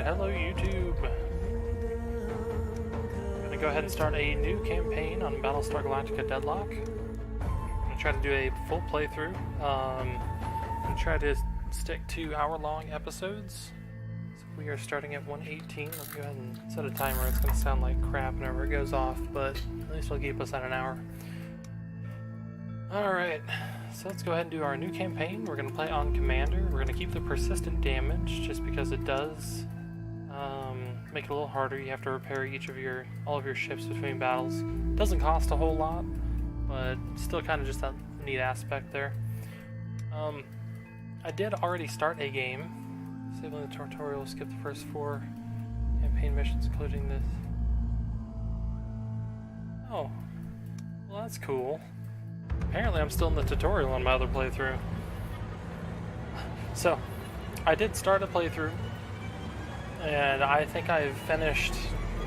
hello YouTube. I'm gonna go ahead and start a new campaign on Battlestar Galactica Deadlock. I'm gonna try to do a full playthrough. I'm gonna try to stick to hour-long episodes. So we are starting at 1:18. Let's go ahead and set a timer. It's gonna sound like crap whenever it goes off, but at least it'll keep us at an hour. Alright, so let's go ahead and do our new campaign. We're going to play on Commander. We're going to keep the persistent damage just because it does make it a little harder. You have to repair all of your ships between battles. Doesn't cost a whole lot, but still kind of just that neat aspect there. I did already start a game. Disabling the tutorial, skip the first 4 campaign missions, including this. Oh, well that's cool. Apparently I'm still in the tutorial on my other playthrough. So, I did start a playthrough, and I think I've finished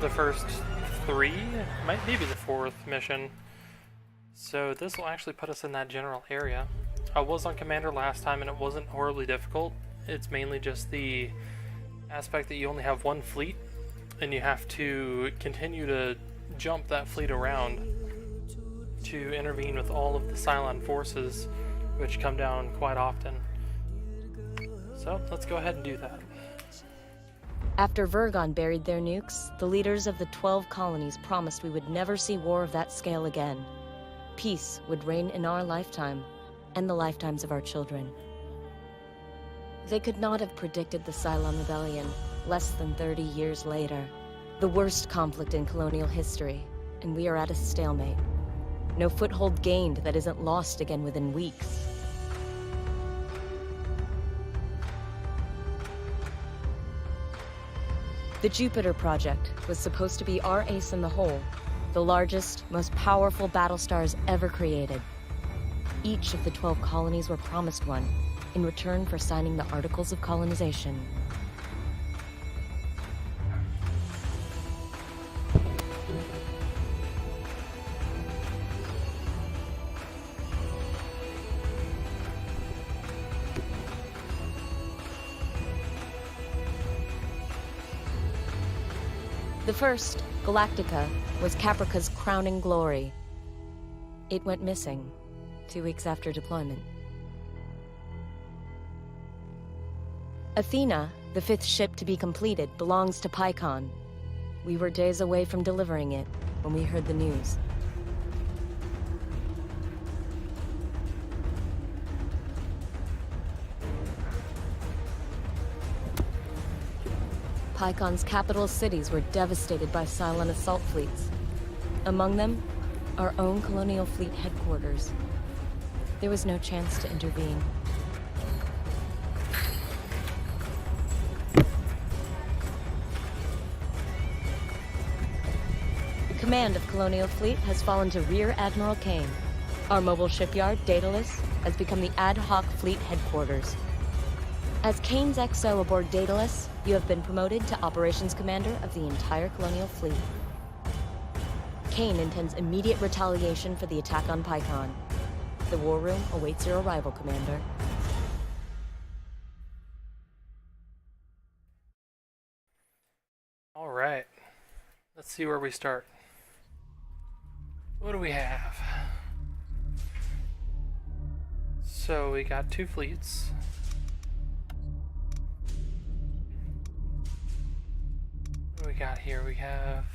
the first 3, maybe the 4th mission. So this will actually put us in that general area. I was on Commander last time and it wasn't horribly difficult. It's mainly just the aspect that you only have one fleet, and you have to continue to jump that fleet around to intervene with all of the cylon forces, which come down quite often. So let's go ahead and do that. After Vergon buried their nukes, the leaders of the 12 colonies promised we would never see war of that scale again. Peace would reign in our lifetime, and the lifetimes of our children. They could not have predicted the Cylon Rebellion less than 30 years later. The worst conflict in colonial history, and we are at a stalemate. No foothold gained that isn't lost again within weeks. The Jupiter project was supposed to be our ace in the hole, the largest, most powerful Battlestars ever created. Each of the 12 colonies were promised one, in return for signing the Articles of Colonization. The first, Galactica, was Caprica's crowning glory. It went missing 2 weeks after deployment. Athena, the 5th ship to be completed, belongs to Pycon. We were days away from delivering it when we heard the news. Pycon's capital cities were devastated by Cylon assault fleets. Among them, our own colonial fleet headquarters. There was no chance to intervene. Command of Colonial Fleet has fallen to Rear Admiral Kane. Our mobile shipyard, Daedalus, has become the ad hoc fleet headquarters. As Kane's XO aboard Daedalus, you have been promoted to Operations Commander of the entire Colonial Fleet. Kane intends immediate retaliation for the attack on Pycon. The War Room awaits your arrival, Commander. Alright, let's see where we start. What do we have? So we got 2 fleets. What do we got here? We have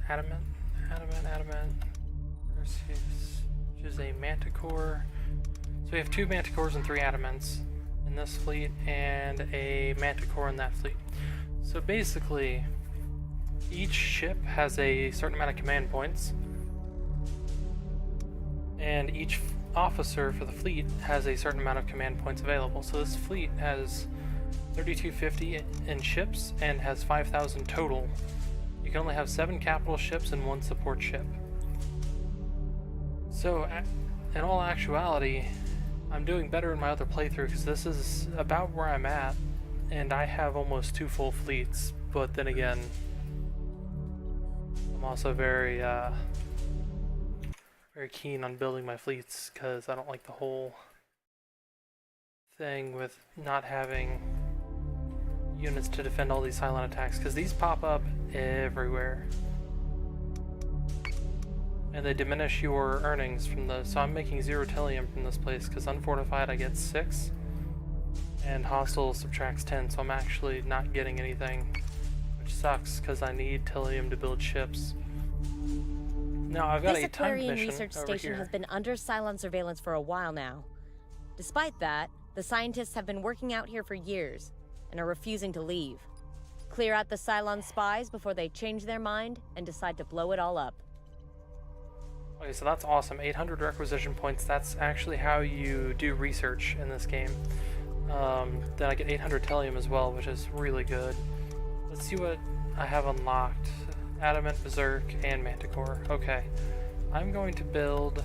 adamant, Perseus, which is a manticore. So we have 2 manticores and 3 adamants in this fleet, and a manticore in that fleet. So basically, each ship has a certain amount of command points, and each officer for the fleet has a certain amount of command points available. So this fleet has 3,250 in ships and has 5,000 total. You can only have 7 capital ships and 1 support ship. So in all actuality, I'm doing better in my other playthrough because this is about where I'm at, and I have almost 2 full fleets. But then again, I'm also very keen on building my fleets because I don't like the whole thing with not having units to defend all these cylon attacks, because these pop up everywhere. And they diminish your earnings from the... So I'm making 0 Tillium from this place, because unfortified I get 6, and hostile subtracts 10, so I'm actually not getting anything, which sucks, because I need Tillium to build ships. Now I've got a timed mission research over station here. has been under Cylon surveillance for a while now. Despite that, the scientists have been working out here for years, and are refusing to leave. Clear out the Cylon spies before they change their mind and decide to blow it all up. Okay, so that's awesome. 800 requisition points. That's actually how you do research in this game. Then I get 800 Tellium as well, which is really good. Let's see what I have unlocked. Adamant, Berserk, and Manticore. Okay. I'm going to build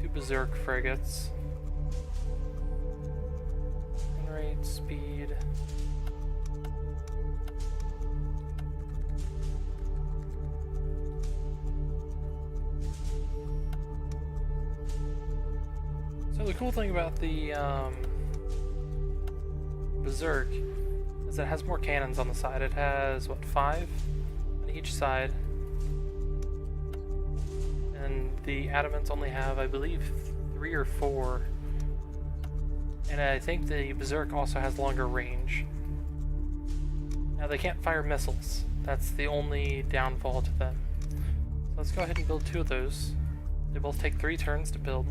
2 Berserk frigates. Rate, speed. So the cool thing about the Berserk is it has more cannons on the side. It has, what, 5 on each side. And the Adamants only have, I believe, 3 or 4. And I think the Berserk also has longer range. Now they can't fire missiles. That's the only downfall to them. So let's go ahead and build 2 of those. They both take 3 turns to build.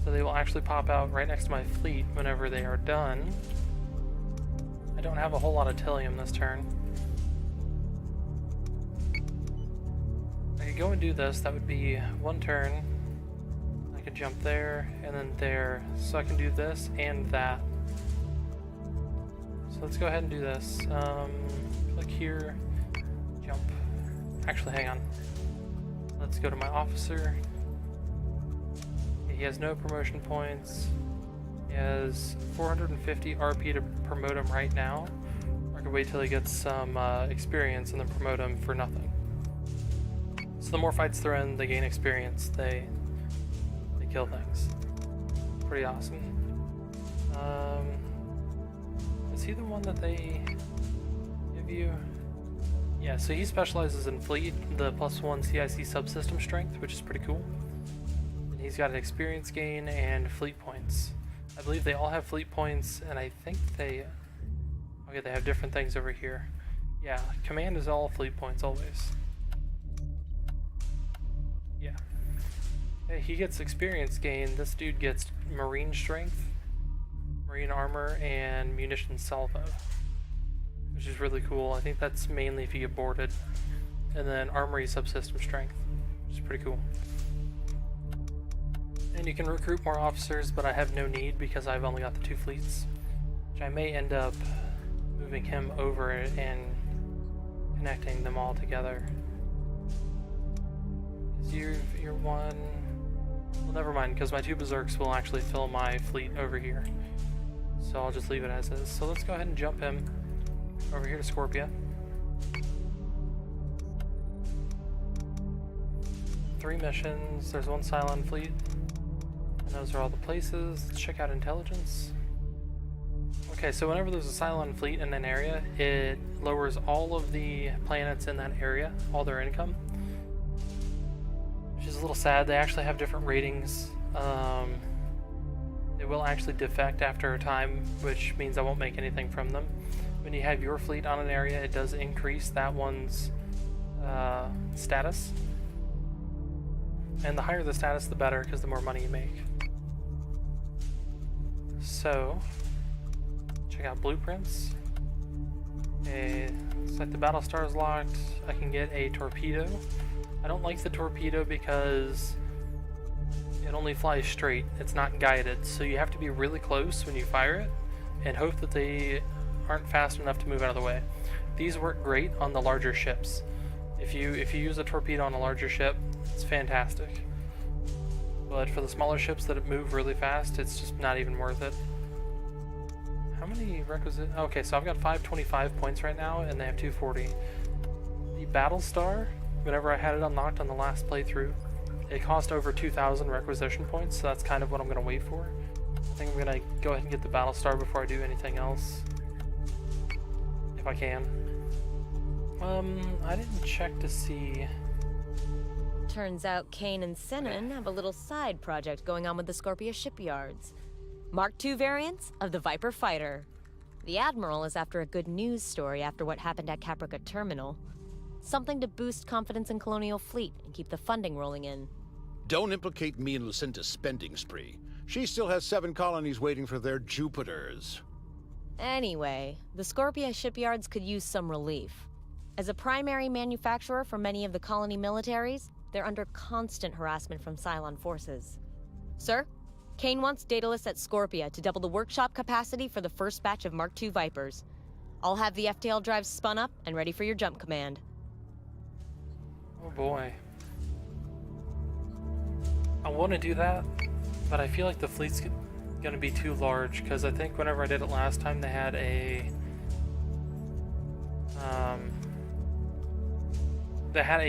So they will actually pop out right next to my fleet whenever they are done. I don't have a whole lot of Tillium this turn. I could go and do this. That would be 1 turn. I could jump there and then there. So I can do this and that. So let's go ahead and do this. Click here, jump. Actually, hang on. Let's go to my officer. He has no promotion points. He has 450 RP to promote him right now. I could wait till he gets some experience and then promote him for nothing. So the more fights they're in, they gain experience. They kill things. Pretty awesome. Is he the one that they give you? Yeah, so he specializes in fleet, the +1 CIC subsystem strength, which is pretty cool. And he's got an experience gain and fleet points. I believe they all have fleet points, and I think they... Okay, they have different things over here. Yeah, command is all fleet points always. Yeah. Okay, he gets experience gain. This dude gets marine strength, marine armor, and munition salvo, which is really cool. I think that's mainly if you get boarded. And then armory subsystem strength, which is pretty cool. And you can recruit more officers, but I have no need because I've only got the 2 fleets, which I may end up moving him over and connecting them all together. Because you're one... Well, never mind, because my 2 Berserks will actually fill my fleet over here. So I'll just leave it as is. So let's go ahead and jump him over here to Scorpia. 3 missions, there's 1 Cylon fleet. And those are all the places. Let's check out intelligence. Okay, so whenever there's a Cylon fleet in an area, it lowers all of the planets in that area, all their income. Which is a little sad. They actually have different ratings. They will actually defect after a time, which means I won't make anything from them. When you have your fleet on an area, it does increase that one's status. And the higher the status, the better, because the more money you make. So, check out blueprints. Looks like the Battlestar is locked. I can get a torpedo. I don't like the torpedo because it only flies straight. It's not guided, so you have to be really close when you fire it and hope that they aren't fast enough to move out of the way. These work great on the larger ships. If you use a torpedo on a larger ship, it's fantastic. But for the smaller ships that move really fast, it's just not even worth it. How many requisite? Okay, so I've got 525 points right now, and they have 240. The Battlestar, whenever I had it unlocked on the last playthrough, it cost over 2,000 requisition points, so that's kind of what I'm going to wait for. I think I'm going to go ahead and get the Battlestar before I do anything else. if I can. I didn't check to see. Turns out Kane and Sinan have a little side project going on with the Scorpia shipyards. Mark II variants of the Viper fighter. The Admiral is after a good news story after what happened at Caprica Terminal. Something to boost confidence in Colonial Fleet and keep the funding rolling in. Don't implicate me in Lucinda's spending spree. She still has 7 colonies waiting for their Jupiters. Anyway, the Scorpia shipyards could use some relief. As a primary manufacturer for many of the colony militaries, they're under constant harassment from Cylon forces. Sir, Kane wants Daedalus at Scorpia to double the workshop capacity for the first batch of Mark II Vipers. I'll have the FTL drives spun up and ready for your jump command. Oh boy. I want to do that, but I feel like the fleet's gonna be too large, because I think whenever I did it last time, they had a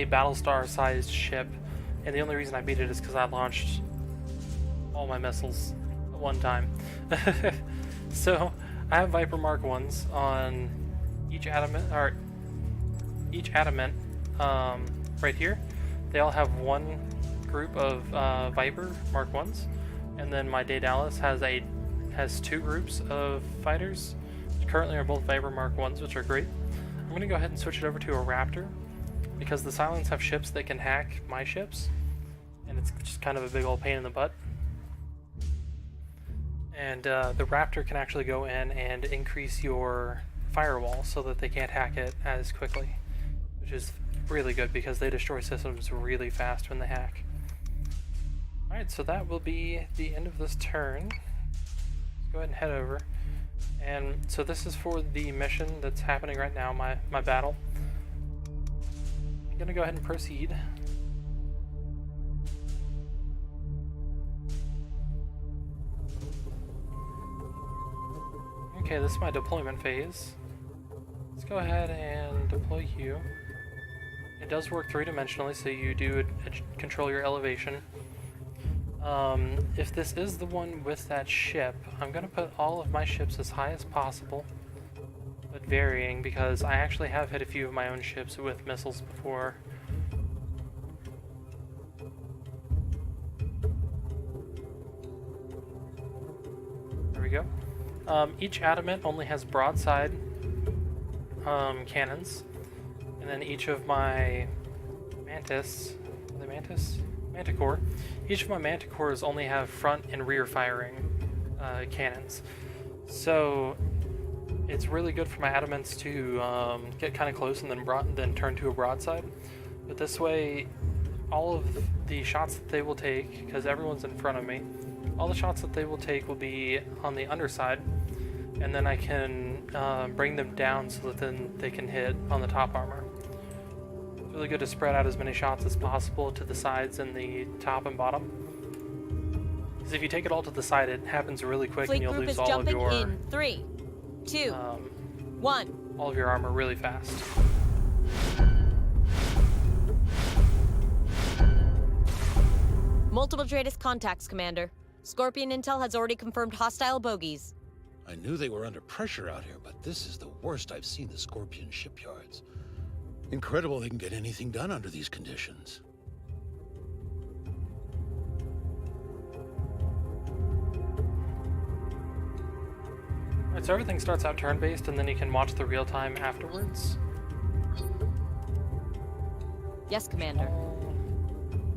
Battlestar-sized ship, and the only reason I beat it is because I launched all my missiles at one time. So I have Viper Mark 1s on each adamant, right here. They all have one group of Viper Mark 1s, and then my Daedalus has 2 groups of fighters, which currently are both Viper Mark 1s, which are great. I'm going to go ahead and switch it over to a Raptor, because the Cylons have ships that can hack my ships, and it's just kind of a big old pain in the butt. And the Raptor can actually go in and increase your firewall so that they can't hack it as quickly, which is really good because they destroy systems really fast when they hack. Alright, so that will be the end of this turn. Let's go ahead and head over. And so this is for the mission that's happening right now, my battle. I'm gonna go ahead and proceed. Okay, this is my deployment phase. Let's go ahead and deploy you. It does work 3-dimensionally, so you do control your elevation. If this is the one with that ship, I'm going to put all of my ships as high as possible, but varying, because I actually have hit a few of my own ships with missiles before. There we go. Each adamant only has broadside cannons, and then each of my Manticore, each of my Manticores only have front and rear firing cannons. So it's really good for my adamants to get kind of close and then turn to a broadside. But this way, all of the shots that they will take, because everyone's in front of me, all the shots that they will take will be on the underside, and then I can bring them down so that then they can hit on the top armor. It's really good to spread out as many shots as possible to the sides and the top and bottom. Because if you take it all to the side, it happens really quick, Fleet and you'll group lose is all of jumping your in 3, 2, 1. all of your armor really fast. Multiple Dratus contacts, Commander. Scorpion Intel has already confirmed hostile bogies. I knew they were under pressure out here, but this is the worst I've seen the Scorpion shipyards. Incredible they can get anything done under these conditions. Alright, so everything starts out turn-based, and then you can watch the real-time afterwards. Yes, Commander.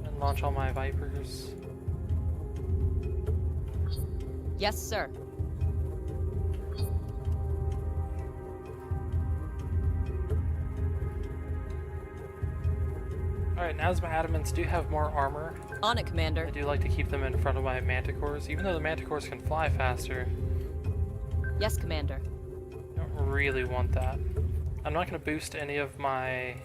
And launch all my Vipers. Yes, sir. Alright, now as my adamants do have more armor, On it, Commander. I do like to keep them in front of my Manticores, even though the Manticores can fly faster. Yes, Commander. I don't really want that. I'm not going to boost any of my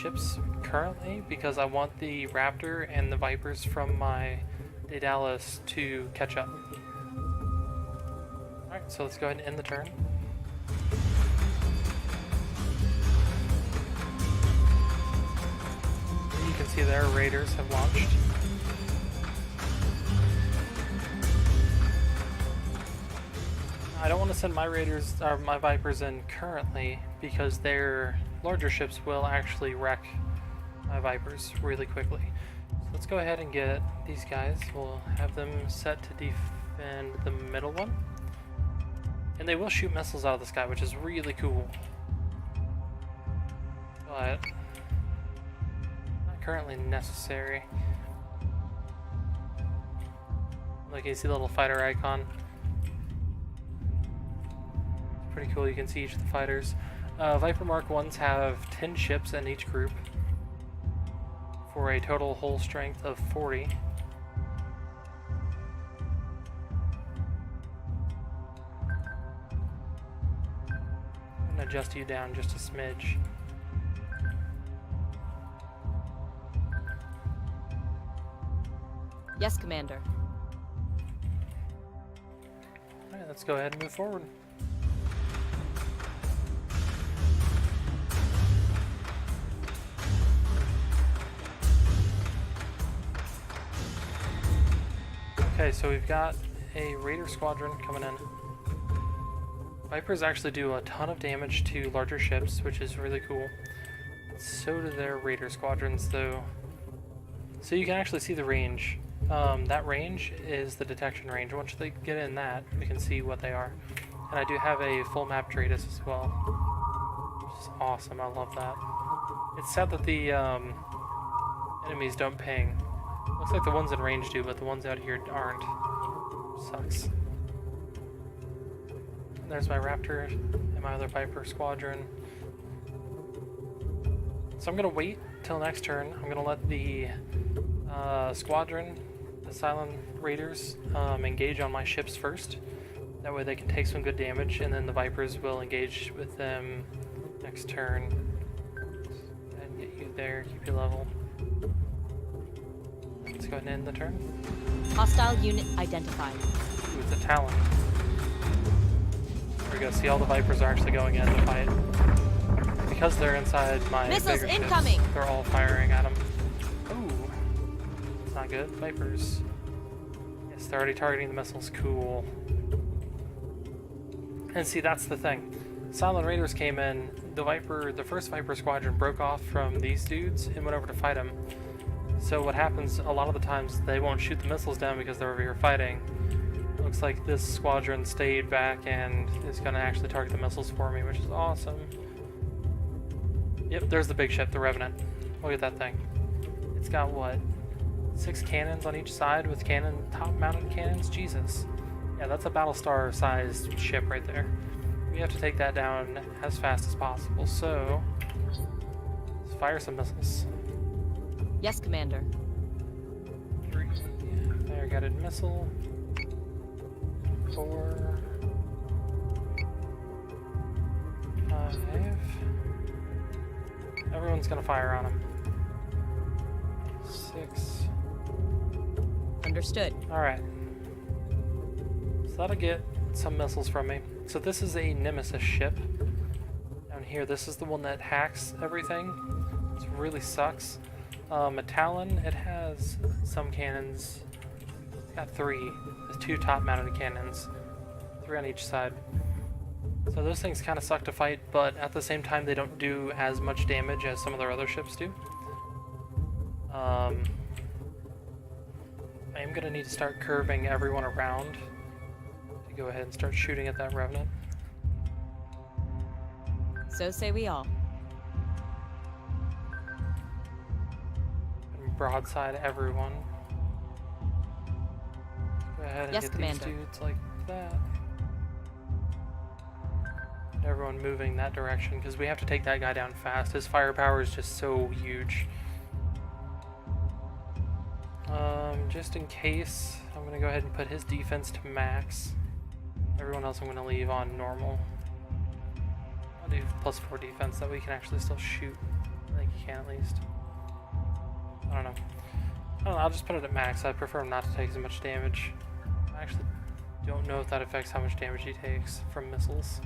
ships currently, because I want the Raptor and the Vipers from my Daedalus to catch up. Alright, so let's go ahead and end the turn. You can see their Raiders have launched. I don't want to send my raiders or my Vipers in currently because their larger ships will actually wreck my Vipers really quickly. So let's go ahead and get these guys. We'll have them set to defend the middle one. And they will shoot missiles out of the sky, which is really cool. But not currently necessary. Like, you see the little fighter icon. It's pretty cool, you can see each of the fighters. Viper Mark 1s have 10 ships in each group for a total hull strength of 40. I'm gonna adjust you down just a smidge. Yes, Commander. Alright, let's go ahead and move forward. Okay, so we've got a Raider squadron coming in. Vipers actually do a ton of damage to larger ships, which is really cool. So do their Raider squadrons, though. So you can actually see the range. That range is the detection range. Once they get in that, we can see what they are. And I do have a full map Dratus as well, which is awesome. I love that. It's sad that the enemies don't ping. Looks like the ones in range do, but the ones out here aren't. Sucks. And there's my Raptor and my other Viper squadron. So I'm gonna wait till next turn. I'm gonna let the squadron, the Cylon Raiders, engage on my ships first. That way they can take some good damage, and then the Vipers will engage with them next turn. And get you there, keep you level. Let's go ahead and end the turn. Hostile unit identified. Ooh, it's a Talon. There we go, see all the Vipers are actually going in to fight. Because they're inside my Missiles bigger incoming! ships, they're all firing at them. Ooh, it's not good. Vipers. Yes, they're already targeting the missiles. Cool. And see, that's the thing. Cylon Raiders came in. The first Viper squadron broke off from these dudes and went over to fight them. So what happens a lot of the times, they won't shoot the missiles down because they're over here fighting. It looks like this squadron stayed back and is going to actually target the missiles for me, which is awesome. Yep, there's the big ship, the Revenant. Look at that thing. It's got, what, 6 cannons on each side with top-mounted cannons? Jesus. Yeah, that's a Battlestar-sized ship right there. We have to take that down as fast as possible, so let's fire some missiles. Yes, Commander. 3. Fire-guided missile. 4. 5. Everyone's gonna fire on him. 6. Understood. Alright. So that'll get some missiles from me. So this is a Nemesis ship. Down here, this is the one that hacks everything. It really sucks. A Talon, it has some cannons. It's got 3. There's 2 top-mounted cannons. 3 on each side. So those things kind of suck to fight, but at the same time they don't do as much damage as some of their other ships do. I am going to need to start curving everyone around to go ahead and start shooting at that Revenant. So say we all. And broadside everyone. Go ahead and Yes, get Commander. these dudes like that. Everyone moving that direction because we have to take that guy down fast. His firepower is just so huge. Just in case, I'm going to go ahead and put his defense to max. Everyone else I'm going to leave on normal. I'll do +4 defense, that way he can actually still shoot. I think he can at least. I don't know. I'll just put it at max. I prefer him not to take as much damage. I actually don't know if that affects how much damage he takes from missiles.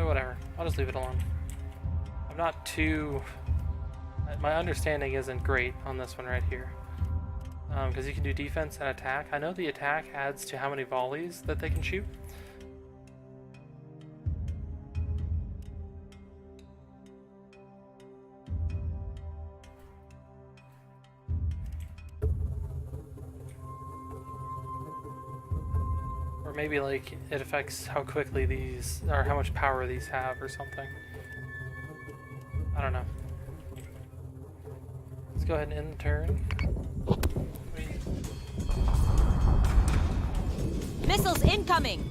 Whatever. I'll just leave it alone. I'm not too... My understanding isn't great on this one right here. because you can do defense and attack. I know the attack adds to how many volleys that they can shoot. Or maybe like it affects how quickly these, or how much power these have or something. I don't know. Let's go ahead and end the turn. Missiles incoming!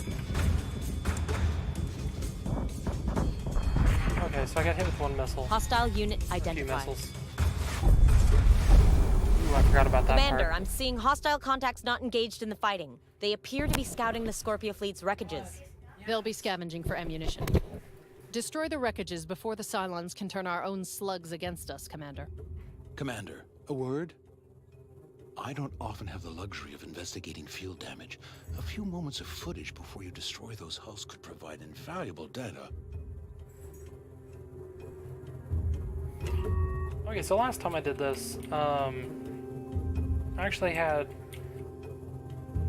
Okay, so I got hit with one missile. Hostile unit A few identified. missiles. Ooh, I forgot about that Commander, part. I'm seeing hostile contacts not engaged in the fighting. They appear to be scouting the Scorpio fleet's wreckages. They'll be scavenging for ammunition. Destroy the wreckages before the cylons can turn our own slugs against us, Commander. Commander, a word? I don't often have the luxury of investigating field damage. A few moments of footage before you destroy those hulls could provide invaluable data. Okay, so last time I did this, I actually had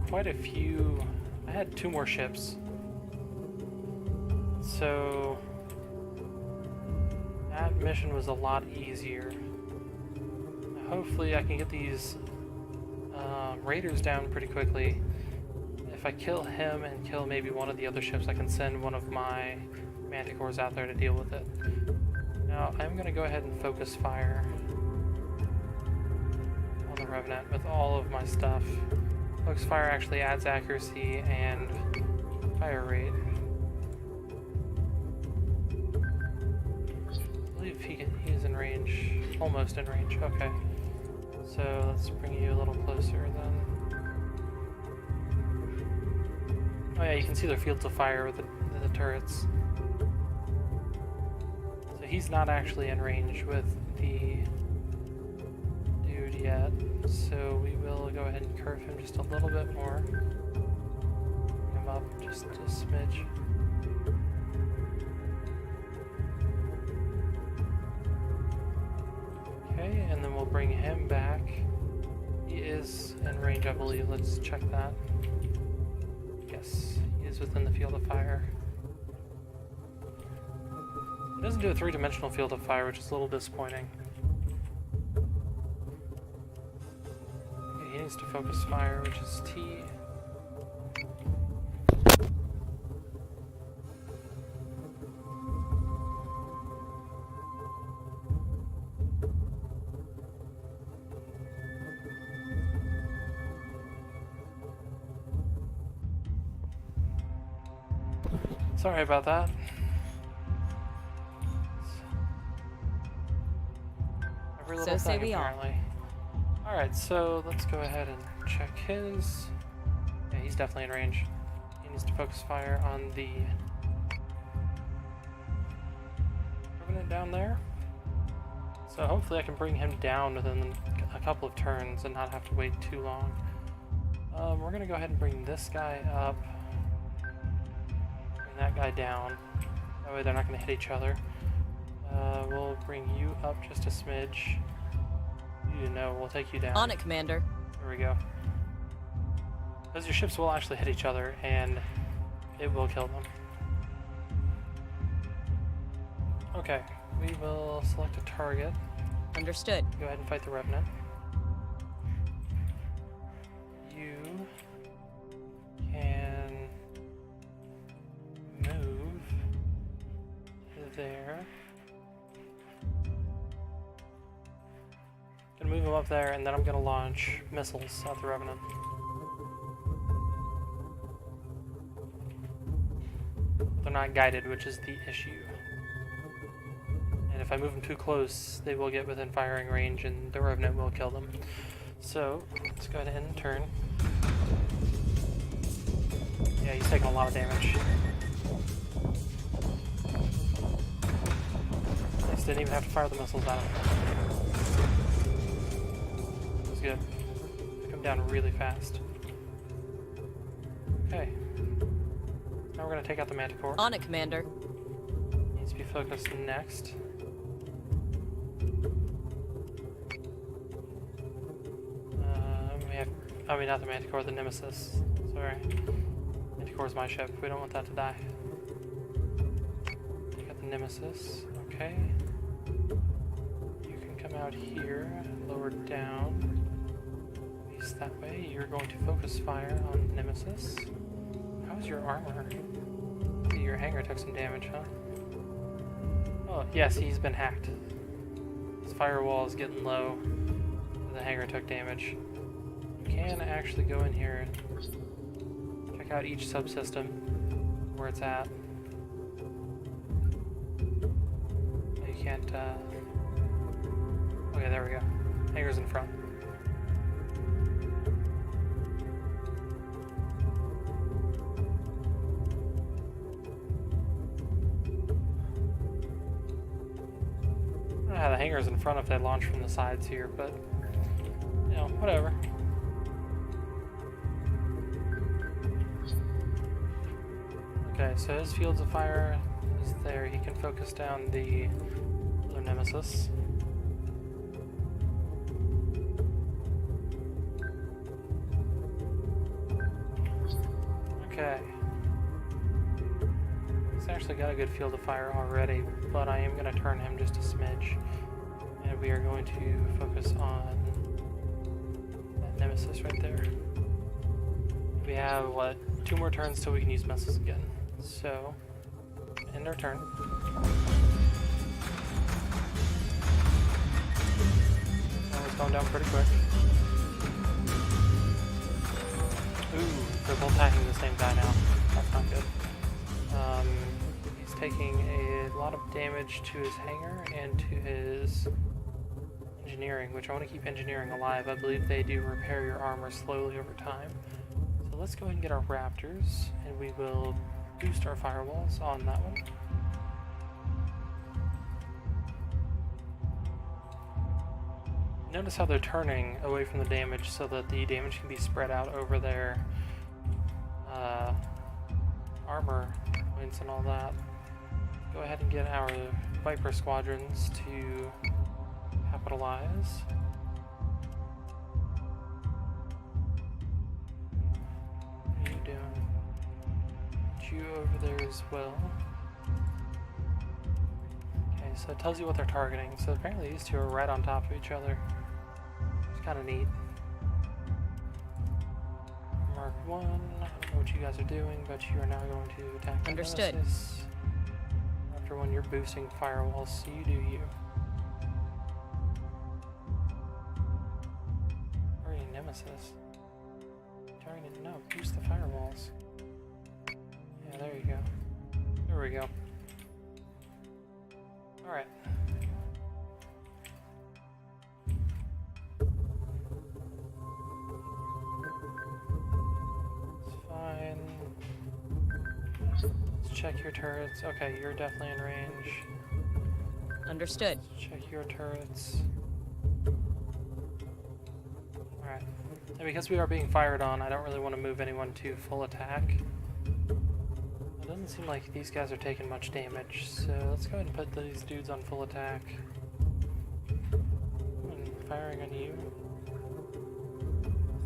quite a few. I had 2 more ships. So that mission was a lot easier. Hopefully I can get these raiders down pretty quickly. If I kill him and kill maybe one of the other ships, I can send one of my manticores out there to deal with it. Now I'm going to go ahead and focus fire on the Revenant with all of my stuff. Focus fire actually adds accuracy and fire rate. I believe he's in range, almost in range. Okay. So let's bring you a little closer then. Oh yeah, you can see their fields of fire with the turrets. So he's not actually in range with the dude yet. So we will go ahead and curve him just a little bit more. Bring him up just a smidge. Okay, and then we'll bring him back. He is in range, I believe. Let's check that. Yes, he is within the field of fire. It doesn't do a 3-dimensional field of fire, which is a little disappointing. Okay, he needs to focus fire, which is T. Sorry about that. Every little So say thing, we all. apparently. Alright, so let's go ahead and check his. Yeah, he's definitely in range. He needs to focus fire on the Revenant down there. So hopefully I can bring him down within a couple of turns and not have to wait too long. We're gonna go ahead and bring this guy up. That guy down. That way they're not going to hit each other. We'll bring you up just a smidge. You know, we'll take you down. On it, Commander. There we go. Because your ships will actually hit each other, and it will kill them. Okay, we will select a target. Understood. Go ahead and fight the Revenant. You can move there. Gonna move him up there, and then I'm gonna launch missiles at the Revenant. They're not guided, which is the issue. And if I move them too close, they will get within firing range, and the Revenant will kill them. So let's go ahead and end the turn. Yeah, he's taking a lot of damage. Didn't even have to fire the missiles at him. That was good. Took him down really fast. Okay. Now we're going to take out the Manticore. On it, Commander. Needs to be focused next. I mean, not the Manticore, the Nemesis. Sorry. Manticore's my ship. We don't want that to die. Got the Nemesis. Okay. You can come out here, lower down. East that way. You're going to focus fire on the Nemesis. How's your armor? Your hangar took some damage, huh? Oh, yes, he's been hacked. His firewall is getting low. The hangar took damage. You can actually go in here and check out each subsystem, where it's at. You can't, okay, there we go. Hangar's in front. The hangar's in front if they launch from the sides here, but you know, whatever. Okay, so his fields of fire is there. He can focus down the other Nemesis. Okay. He's actually got a good field of fire already, but I am going to turn him just a smidge. And we are going to focus on that Nemesis right there. We have, what, 2 more turns till we can use missiles again. So, end our turn. That was going down pretty quick. Ooh, they're both attacking the same guy now. That's not good. He's taking a lot of damage to his hangar and to his engineering, which I want to keep engineering alive. I believe they do repair your armor slowly over time. So let's go ahead and get our Raptors, and we will boost our firewalls on that one. Notice how they're turning away from the damage so that the damage can be spread out over their armor points and all that. Go ahead and get our Viper squadrons to capitalize. What are you doing? Put you over there as well. Okay, so it tells you what they're targeting. So apparently these two are right on top of each other. It's kind of neat. Mark 1, I don't know what you guys are doing, but you are now going to attack the Understood. Nemesis. After when you're boosting firewalls, so you do you. Targeting Nemesis. Targeting, no, boost the firewalls. Yeah, there you go. There we go. Alright. Fine. Let's check your turrets. Okay, you're definitely in range. Understood. Let's check your turrets. Alright. And because we are being fired on, I don't really want to move anyone to full attack. It doesn't seem like these guys are taking much damage, so let's go ahead and put these dudes on full attack. And firing on you.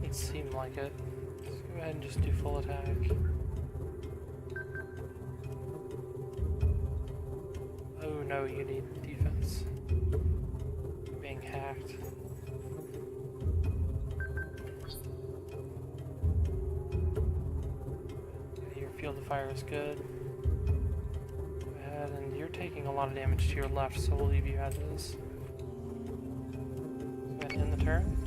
Doesn't seem like it. Let's go ahead and just do full attack. Oh no, you need defense. You're being hacked. Your field of fire is good. Go ahead, and you're taking a lot of damage to your left, so we'll leave you as is. Go ahead and end the turn.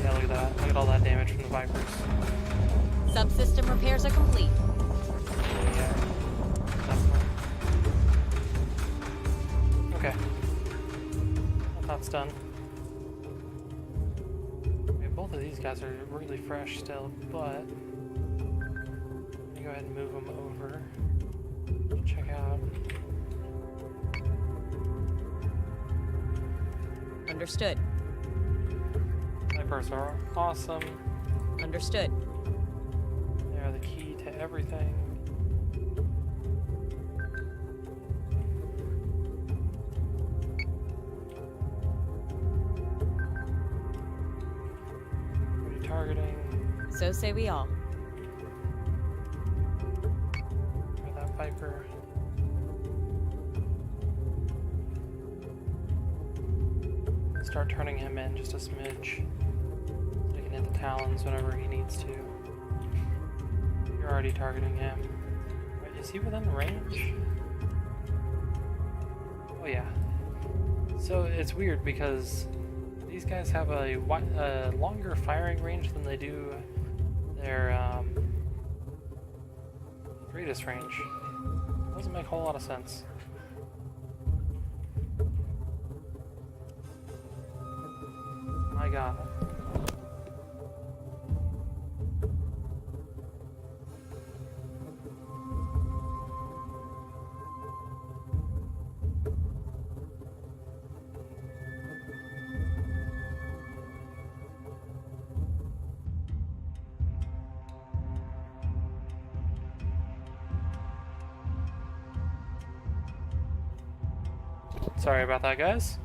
Yeah, look at that. Look at all that damage from the Vipers. Subsystem repairs are complete. Yeah, definitely. Okay. That's done. Okay, both of these guys are really fresh still, but let me go ahead and move them over. Check out. Understood. Vipers are awesome. Understood. They are the key to everything. So say we all. Or that Viper. Start turning him in just a smidge. So he can hit the talons whenever he needs to. You're already targeting him. Wait, is he within range? Oh yeah. So it's weird because these guys have a longer firing range than they do their greatest range. Doesn't make a whole lot of sense. My God. Sorry about that, guys.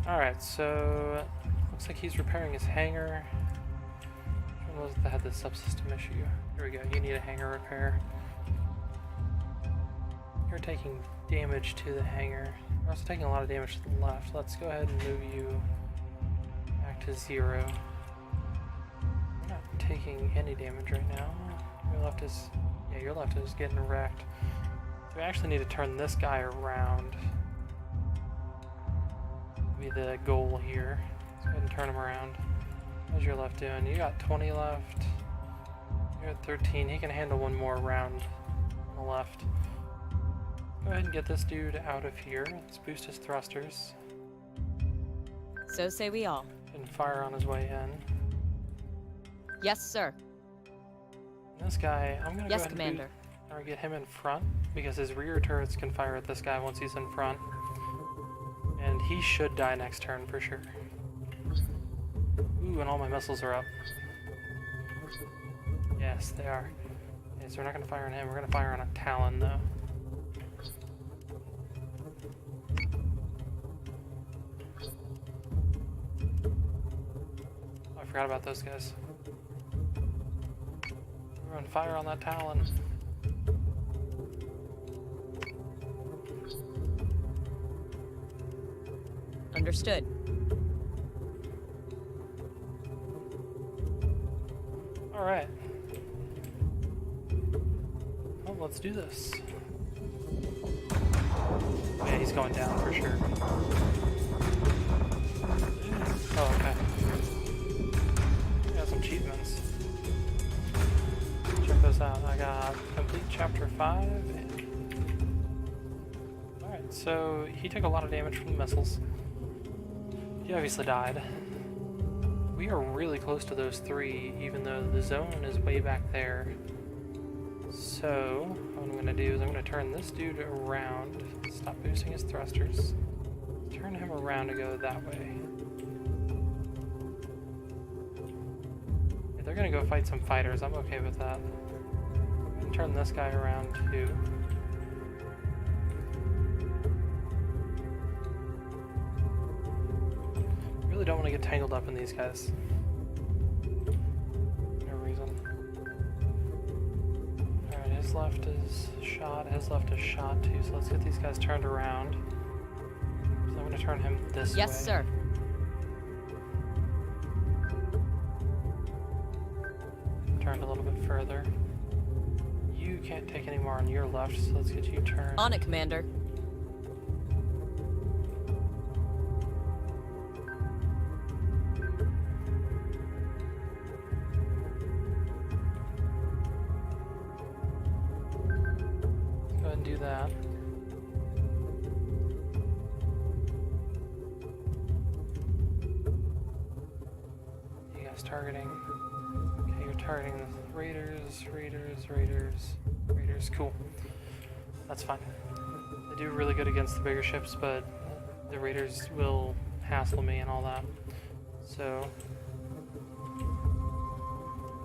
Alright, so looks like he's repairing his hangar. Which one was it that had the subsystem issue? Here we go, you need a hangar repair. You're taking damage to the hangar. You're also taking a lot of damage to the left. Let's go ahead and move you back to 0. You're not taking any damage right now. Your left is, yeah, your left is getting wrecked. So we actually need to turn this guy around. Be the goal here. Let's go ahead and turn him around. How's your left doing? You got 20 left. You're at 13. He can handle one more round on the left. Go ahead and get this dude out of here. Let's boost his thrusters. So say we all. And fire on his way in. Yes, sir. And this guy, I'm gonna Yes, go ahead Commander. and or get him in front because his rear turrets can fire at this guy once he's in front. And he should die next turn for sure. Ooh, and all my missiles are up. Yes, they are. Okay, so we're not going to fire on him. We're going to fire on a Talon, though. Oh, I forgot about those guys. We're going to fire on that Talon. Understood. Alright. Well, let's do this. Oh, yeah, he's going down for sure. Oh, okay. Got some achievements. Check those out. I got complete chapter 5. Alright, so he took a lot of damage from the missiles. He obviously died. We are really close to those 3, even though the zone is way back there. So, what I'm going to do is I'm going to turn this dude around, stop boosting his thrusters, turn him around to go that way. If they're going to go fight some fighters, I'm okay with that. I'm going to turn this guy around too. Really don't want to get tangled up in these guys. No reason. Alright, his left is shot, his left is shot too, so let's get these guys turned around. So I'm going to turn him this way. Yes, sir. Turned a little bit further. You can't take any more on your left, so let's get you turned. On it, Commander. Go ahead and do that. You guys targeting. Okay, you're targeting the Raiders. Cool. That's fine. They do really good against the bigger ships, but the Raiders will hassle me and all that. So,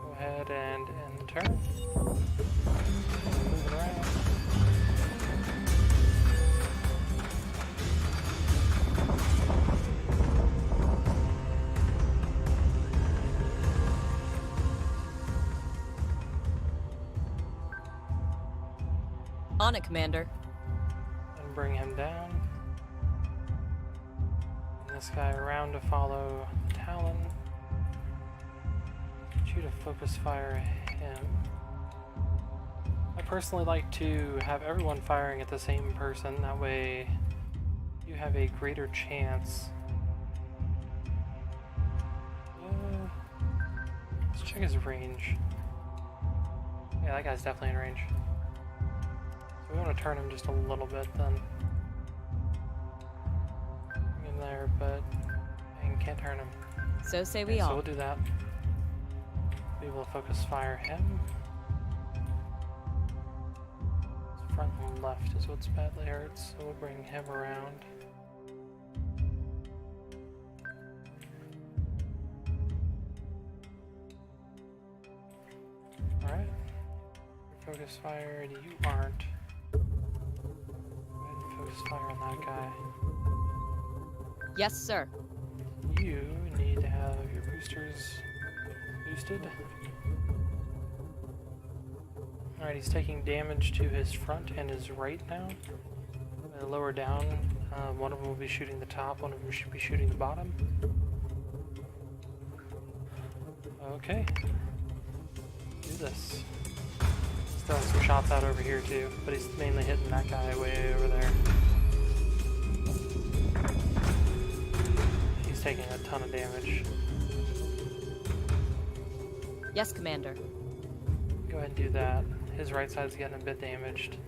go ahead and end the turn. Moving around. On it, Commander. And bring him down. And this guy around to follow the Talon. Get you to focus fire him. I personally like to have everyone firing at the same person. That way you have a greater chance. Let's check his range. Yeah, that guy's definitely in range. So we want to turn him just a little bit then. Bring him there, but dang, can't turn him. So say Okay, we so all. we'll do that. We will focus fire him. His front and left is what's badly hurt, so we'll bring him around. Alright. Focus fire, and you aren't. Go ahead and focus fire on that guy. Yes, sir. You need to have your boosters boosted. Alright, he's taking damage to his front and his right now. Lower down, one of them will be shooting the top, one of them should be shooting the bottom. Okay. Do this. He's throwing some shots out over here too, but he's mainly hitting that guy way over there. He's taking a ton of damage. Yes, Commander. Go ahead and do that. His right side's getting a bit damaged.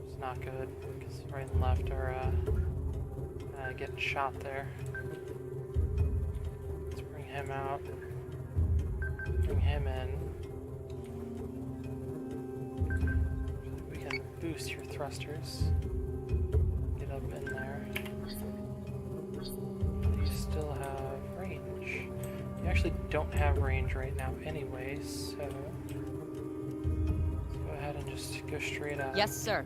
It's not good, because right and left are getting shot there. Let's bring him out. Bring him in. We can boost your thrusters. Get up in there. You still have range. You actually don't have range right now anyway, so let's go ahead and just go straight at Yes, sir.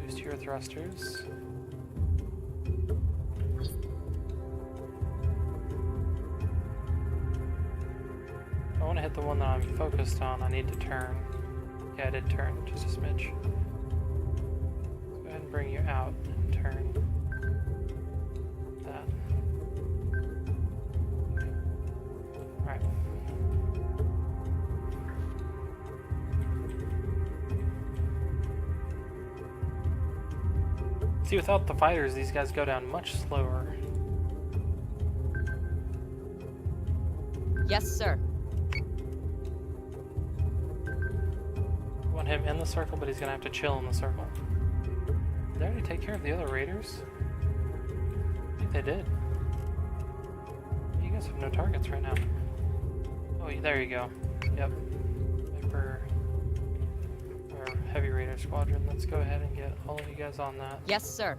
Boost your thrusters. I want to hit the one that I'm focused on. I need to turn. Yeah, I did turn just a smidge. Let's go ahead and bring you out and turn. That. Alright. See, without the fighters, these guys go down much slower. Yes, sir. Want him in the circle, but he's gonna have to chill in the circle. Did they already take care of the other raiders? I think they did. You guys have no targets right now. Oh, there you go. Yep. Viper. Or Heavy Raider Squadron. Let's go ahead and get all of you guys on that. Yes, sir.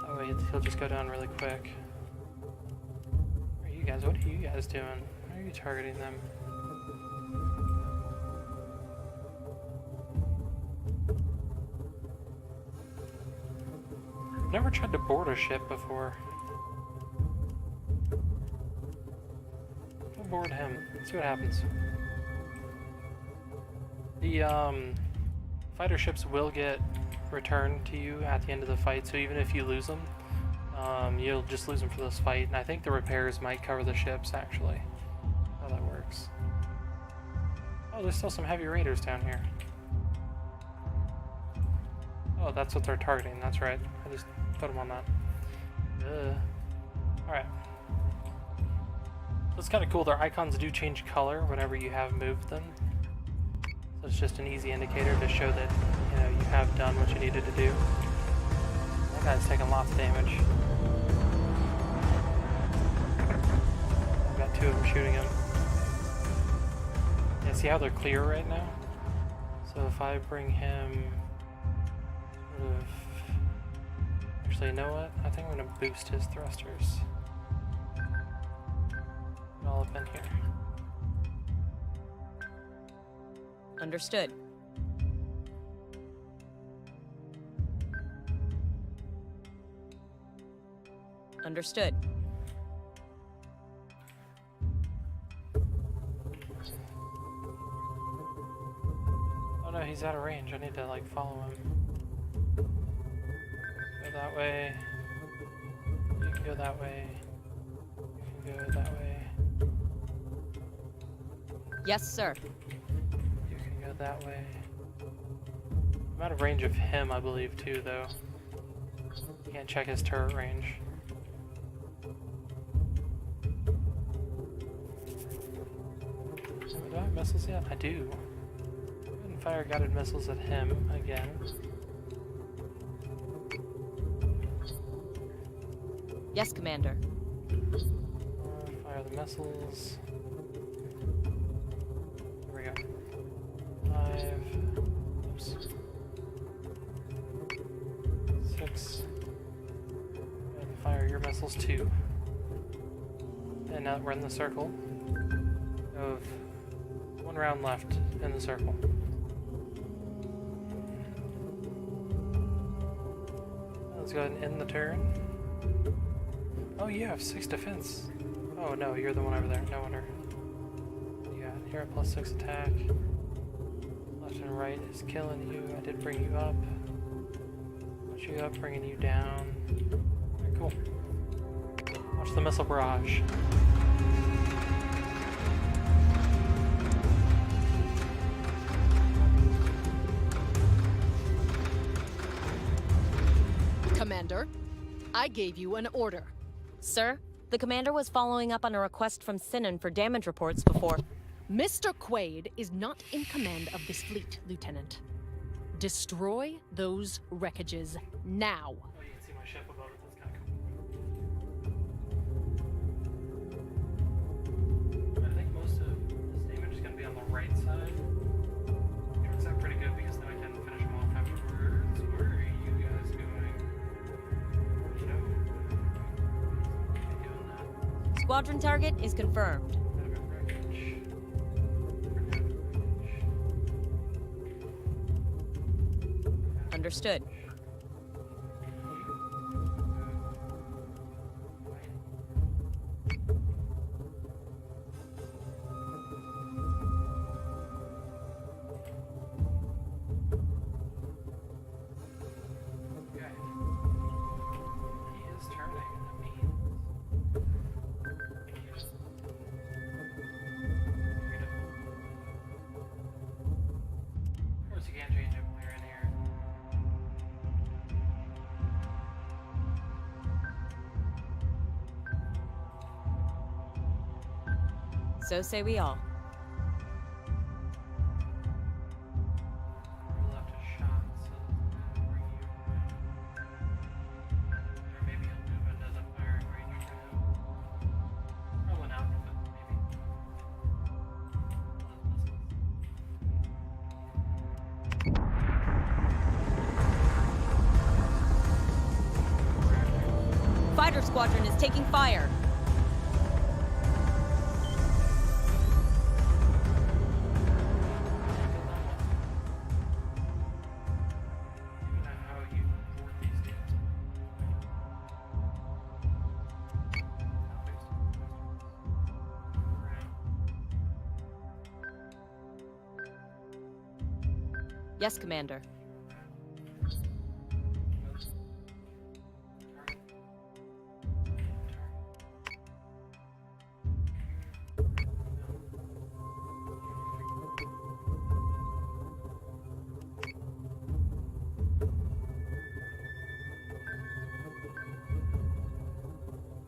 That way he'll just go down really quick. What are you guys doing? Why are you targeting them? I've never tried to board a ship before. Go board him. See what happens. The fighter ships will get returned to you at the end of the fight, so even if you lose them, you'll just lose them for this fight. And I think the repairs might cover the ships, actually. How that works. Oh, there's still some heavy raiders down here. Oh, that's what they're targeting. That's right. I just put them on that. Alright. So it's kind of cool. Their icons do change color whenever you have moved them. So it's just an easy indicator to show that, you know, you have done what you needed to do. That guy's taking lots of damage. I've got two of them shooting him. Yeah, see how they're clear right now? So if I bring him... Actually, you know what? I think I'm going to boost his thrusters. Get all up in here. Understood. Understood. he's out of range. I need to, like, follow him. Go that way. You can go that way. You can go that way. Yes, sir. You can go that way. I'm out of range of him, I believe, too, though. Can't check his turret range. Do I have missiles yet? I do. Go ahead and fire guided missiles at him again. Yes, Commander. Fire the missiles. Here we go. 5. Oops. 6. And fire your missiles too. And now that we're in the circle of 1 round left in the circle. Let's go ahead and end the turn. Oh, you have 6 defense. Oh no, you're the one over there. No wonder. You got here at +6 attack. Left and right is killing you. I did bring you up. Put you up, bringing you down. Alright, cool. Watch the missile barrage. Commander, I gave you an order. Sir, the Commander was following up on a request from Sinan for damage reports before... Mr. Quaid is not in command of this fleet, Lieutenant. Destroy those wreckages now. Oh, you can see my ship above it. That's kind of cool. I think most of this damage is going to be on the right side. It works out pretty good because then I can finish them off afterwards. Where are you guys going? You know, doing that. Squadron target is confirmed. Understood. Okay. He is turning. That means. Of course, you can't change it when you're in here. So say we all. Left a shot, so that'll bring you around. Or maybe he'll move into the firing range for him. Probably not, but maybe. Fighter squadron is taking fire. Yes, Commander.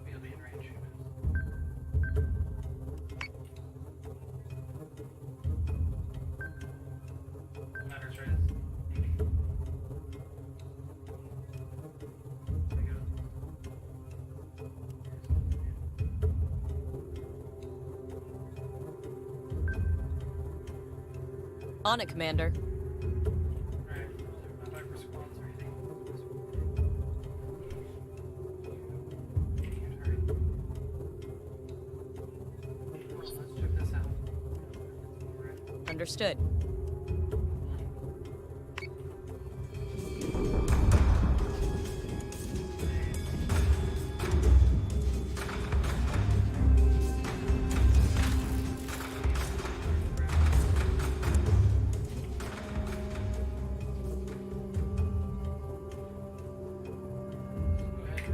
He'll be in range. Matters, right? On it, Commander. Alright, not back for squads or anything. Let's check this out. Understood.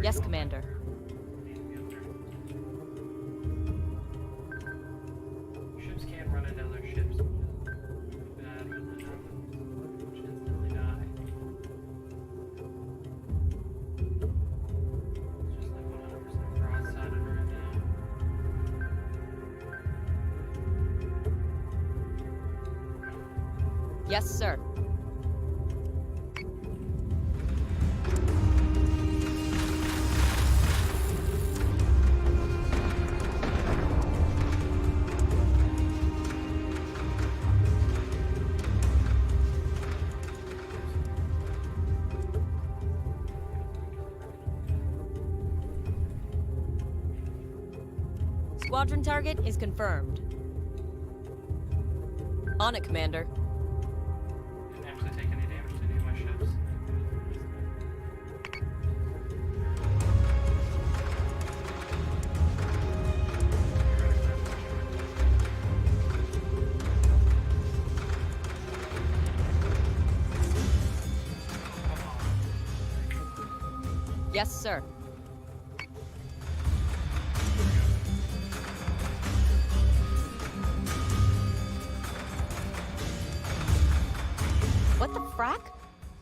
Yes, Commander. Ships can't run into other ships. Bad when that happens. Which instantly die. It's just like 100% cross-sided right now. Yes, sir. Squadron target is confirmed. On it, Commander. Didn't actually take any damage to any of my ships. Yes, sir. What the frack?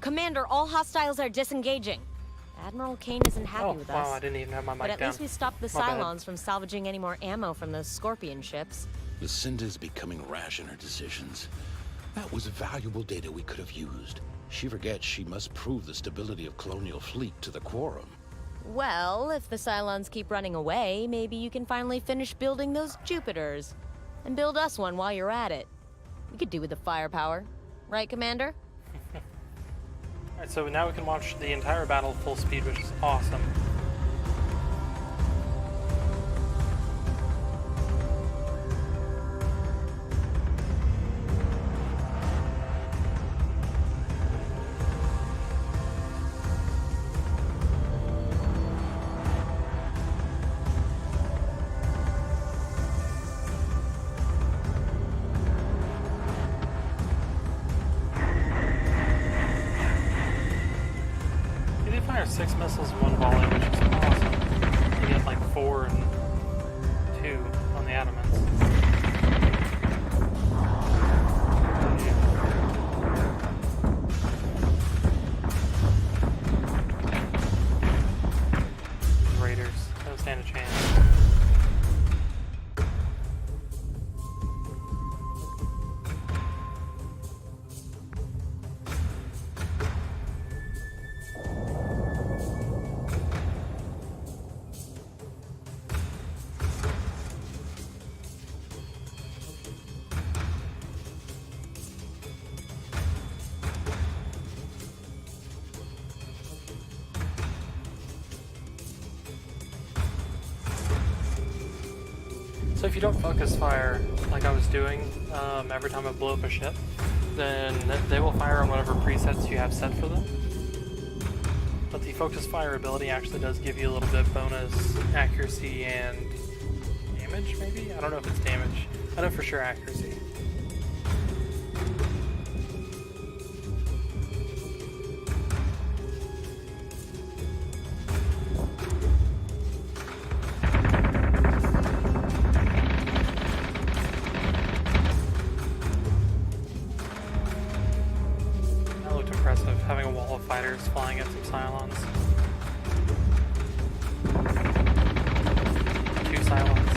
Commander, all hostiles are disengaging. Admiral Kane isn't happy with us. Wow, I didn't even have my mic But at down. least we stopped the My bad. cylons from salvaging any more ammo from those Scorpion ships. Lucinda's becoming rash in her decisions. That was valuable data we could have used. She forgets she must prove the stability of Colonial fleet to the Quorum. Well, if the cylons keep running away, maybe you can finally finish building those Jupiters. And build us one while you're at it. We could do with the firepower. Right, Commander? Alright, so now we can watch the entire battle full speed, which is awesome. They fire 6 missiles in one volley, which is awesome. You get like 4 and 2 on the Adamants. Raiders don't stand a chance. So if you don't focus fire like I was doing every time I blow up a ship, then they will fire on whatever presets you have set for them. But the focus fire ability actually does give you a little bit bonus accuracy and damage, maybe? I don't know if it's damage. I know for sure accuracy. That looked impressive, having a wall of fighters flying at some cylons. 2 cylons.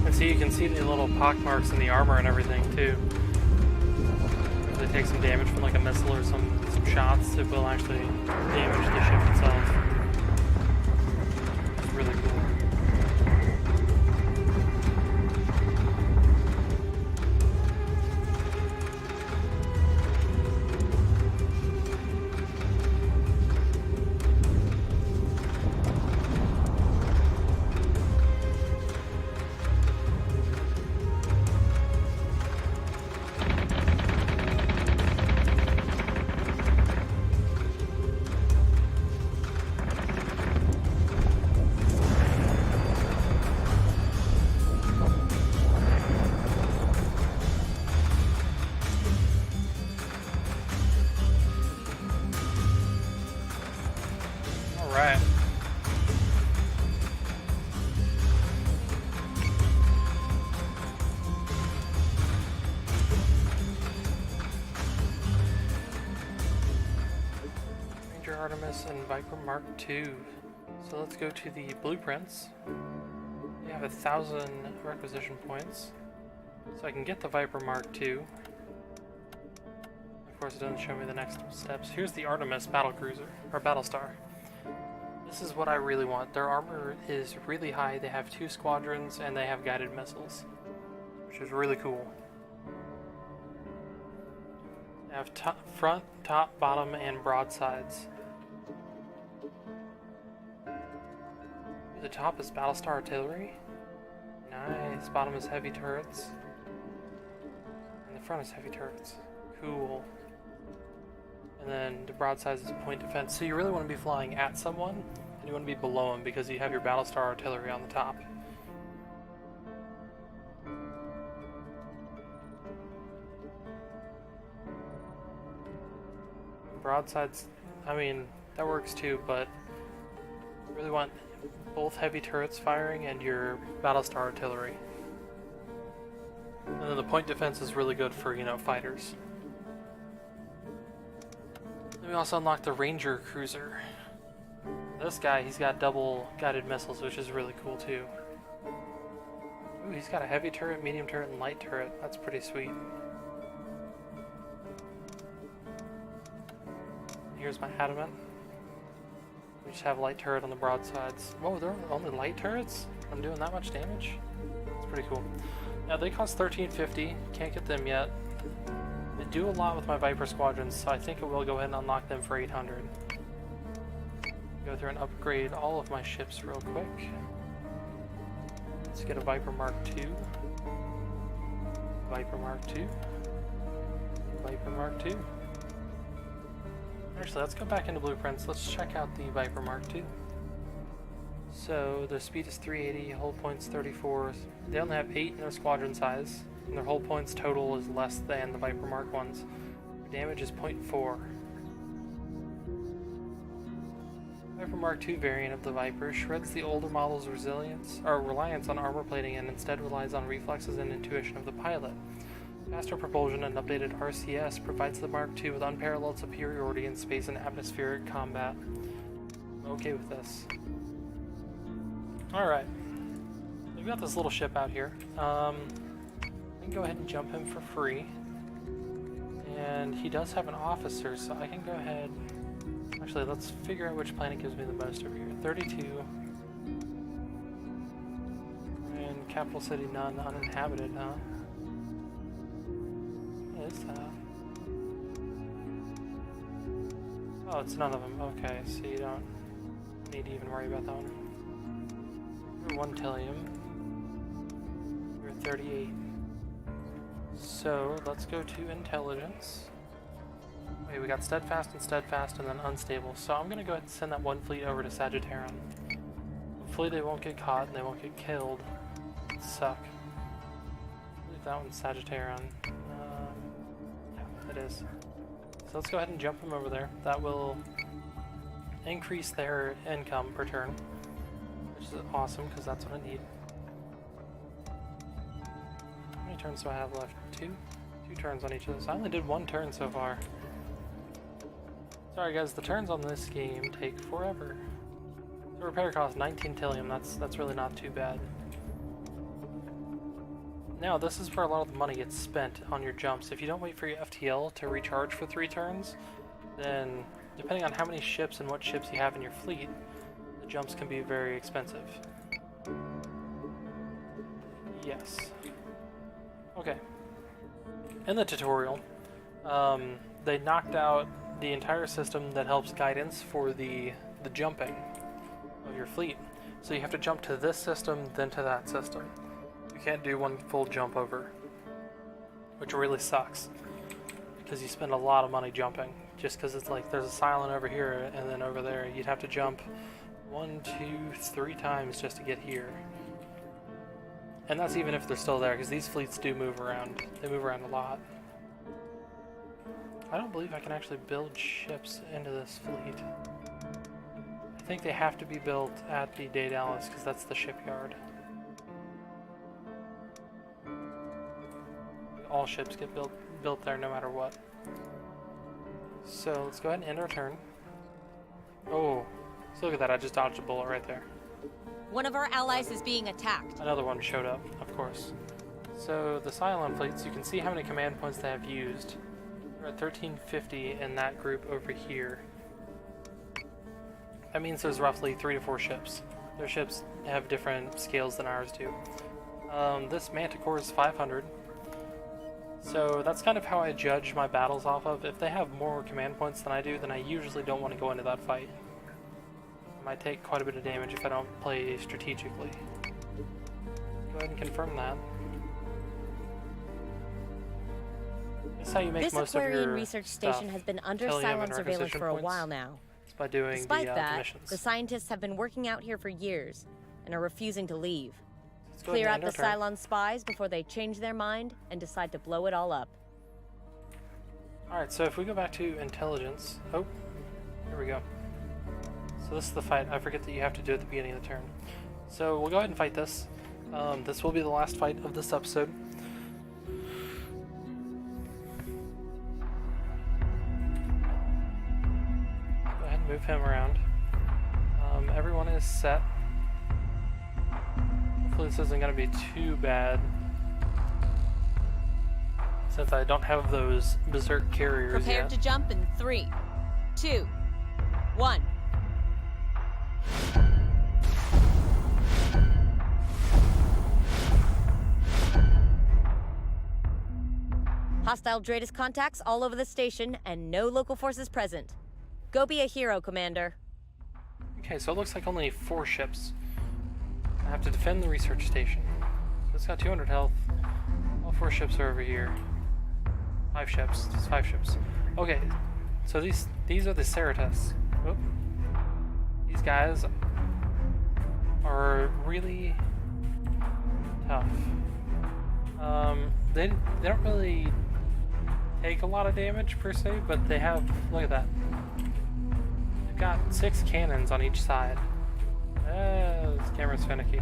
And so you can see the little pock marks in the armor and everything too. If they take some damage from like a missile or some shots, it will actually damage the ship itself. It's really cool. Artemis and Viper Mark II. So let's go to the blueprints. We have 1,000 requisition points. So I can get the Viper Mark II. Of course, it doesn't show me the next steps. Here's the Artemis battlecruiser, or Battlestar. This is what I really want. Their armor is really high. They have 2 squadrons, and they have guided missiles, which is really cool. They have front, top, bottom, and broadsides. The top is Battlestar artillery. Nice. Bottom is heavy turrets. And the front is heavy turrets. Cool. And then the broadside is point defense. So you really want to be flying at someone, and you want to be below them because you have your Battlestar artillery on the top. Broadsides, I mean, that works too, but you really want both heavy turrets firing and your Battlestar artillery. And then the point defense is really good for, you know, fighters. Then we also unlock the Ranger Cruiser. This guy, he's got double guided missiles, which is really cool too. Ooh, he's got a heavy turret, medium turret, and light turret. That's pretty sweet. Here's my adamant. We just have light turret on the broadsides. Whoa, they're only light turrets? I'm doing that much damage? It's pretty cool. Now they cost $13.50. Can't get them yet. They do a lot with my Viper squadrons, so I think I will go ahead and unlock them for $800. Go through and upgrade all of my ships real quick. Let's get a Viper Mark II. Viper Mark II. Viper Mark II. Actually, let's go back into blueprints. Let's check out the Viper Mark II. So their speed is 380, hull points 34. They only have 8 in their squadron size, and their hull points total is less than the Viper Mark I's. Their damage is 0.4. Viper Mark II variant of the Viper shreds the older model's reliance on armor plating and instead relies on reflexes and intuition of the pilot. Faster propulsion and updated RCS provides the Mark II with unparalleled superiority in space and atmospheric combat. I'm okay with this. Alright. We've got this little ship out here. I can go ahead and jump him for free. And he does have an officer, so I can go ahead... Actually, let's figure out which planet gives me the most over here. 32. And capital city none, uninhabited, huh? What is that? Oh, it's none of them. Okay, so you don't need to even worry about that one. You're 1 Tillium. You're 38. So, let's go to intelligence. Wait, we got steadfast and then unstable. So I'm going to go ahead and send that one fleet over to Sagittarian. Hopefully they won't get caught and they won't get killed. It'd suck. Leave that one Sagittarian. Yeah, it is. So let's go ahead and jump them over there. That will increase their income per turn, which is awesome because that's what I need. How many turns do I have left? 2? 2 turns on each of those. I only did 1 turn so far. Sorry guys, the turns on this game take forever. The repair cost 19 Tillium, that's really not too bad. Now, this is where a lot of the money gets spent on your jumps. If you don't wait for your FTL to recharge for 3 turns, then depending on how many ships and what ships you have in your fleet, the jumps can be very expensive. Yes. Okay. In the tutorial, they knocked out the entire system that helps guidance for the jumping of your fleet. So you have to jump to this system, then to that system. You can't do one full jump over, which really sucks because you spend a lot of money jumping just because it's like there's a cylon over here and then over there. You'd have to jump 1, 2, 3 times just to get here. And that's even if they're still there, because these fleets do move around. They move around a lot. I don't believe I can actually build ships into this fleet. I think they have to be built at the Daedalus, because that's the shipyard. All ships get built there no matter what. So let's go ahead and end our turn. Oh, so look at that, I just dodged a bullet right there. One of our allies is being attacked. Another one showed up, of course. So the Cylon fleets, you can see how many command points they have used. We're at 1350 in that group over here. That means there's roughly 3 to 4 ships. Their ships have different scales than ours do. This Manticore is 500. So that's kind of how I judge my battles off of. If they have more command points than I do, then I usually don't want to go into that fight. I might take quite a bit of damage if I don't play strategically. Go ahead and confirm that. This is how you make This most of Aquarian your research stuff. station has been under Helium and Cylon surveillance requisition for a points. while now. It's by doing Despite the that, missions. the scientists have been working out here for years and are refusing to leave. Let's go Clear ahead out and the end our turn. Cylon spies before they change their mind and decide to blow it all up. Alright, so if we go back to intelligence... Oh, here we go. So this is the fight. I forget that you have to do it at the beginning of the turn. So we'll go ahead and fight this. This will be the last fight of this episode. Go ahead and move him around. Everyone is set. Hopefully this isn't going to be too bad, since I don't have those berserk carriers Prepared yet. to jump in 3, 2, 1. Hostile Dratus contacts all over the station and no local forces present. Go be a hero, Commander. Okay, so it looks like only 4 ships. I have to defend the research station. So it's got 200 health. All 4 ships are over here. 5 ships. Just 5 ships. Okay, so these are the Cerritos. Oop. These guys are really tough. They don't really take a lot of damage per se, but they have, look at that. They've got 6 cannons on each side. This camera's finicky.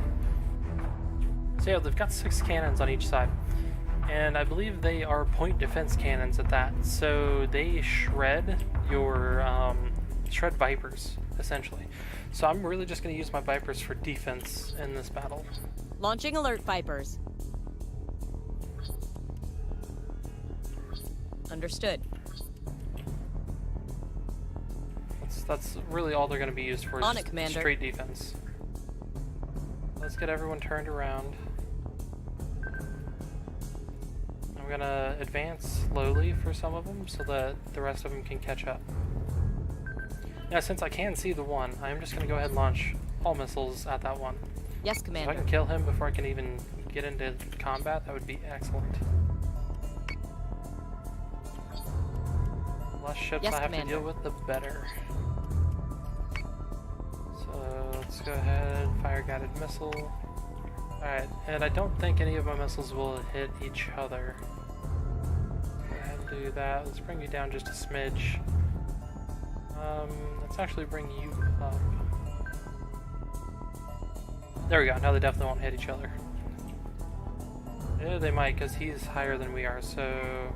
So yeah, they've got 6 cannons on each side. And I believe they are point defense cannons at that. So they shred your, shred Vipers, essentially. So I'm really just going to use my Vipers for defense in this battle. Launching alert, Vipers. Understood. That's really all they're going to be used for, is On it, just Commander. straight defense. Let's get everyone turned around. I'm going to advance slowly for some of them so that the rest of them can catch up. Now, since I can see the one, I'm just going to go ahead and launch all missiles at that one. Yes, So if I Commander. can kill him before I can even get into combat, that would be excellent. The less ships Yes, I have Commander. to deal with, the better. So let's go ahead, fire guided missile. Alright, and I don't think any of my missiles will hit each other. Go ahead and do that. Let's bring you down just a smidge. Let's actually bring you up. There we go, now they definitely won't hit each other. Yeah, they might, because he's higher than we are, so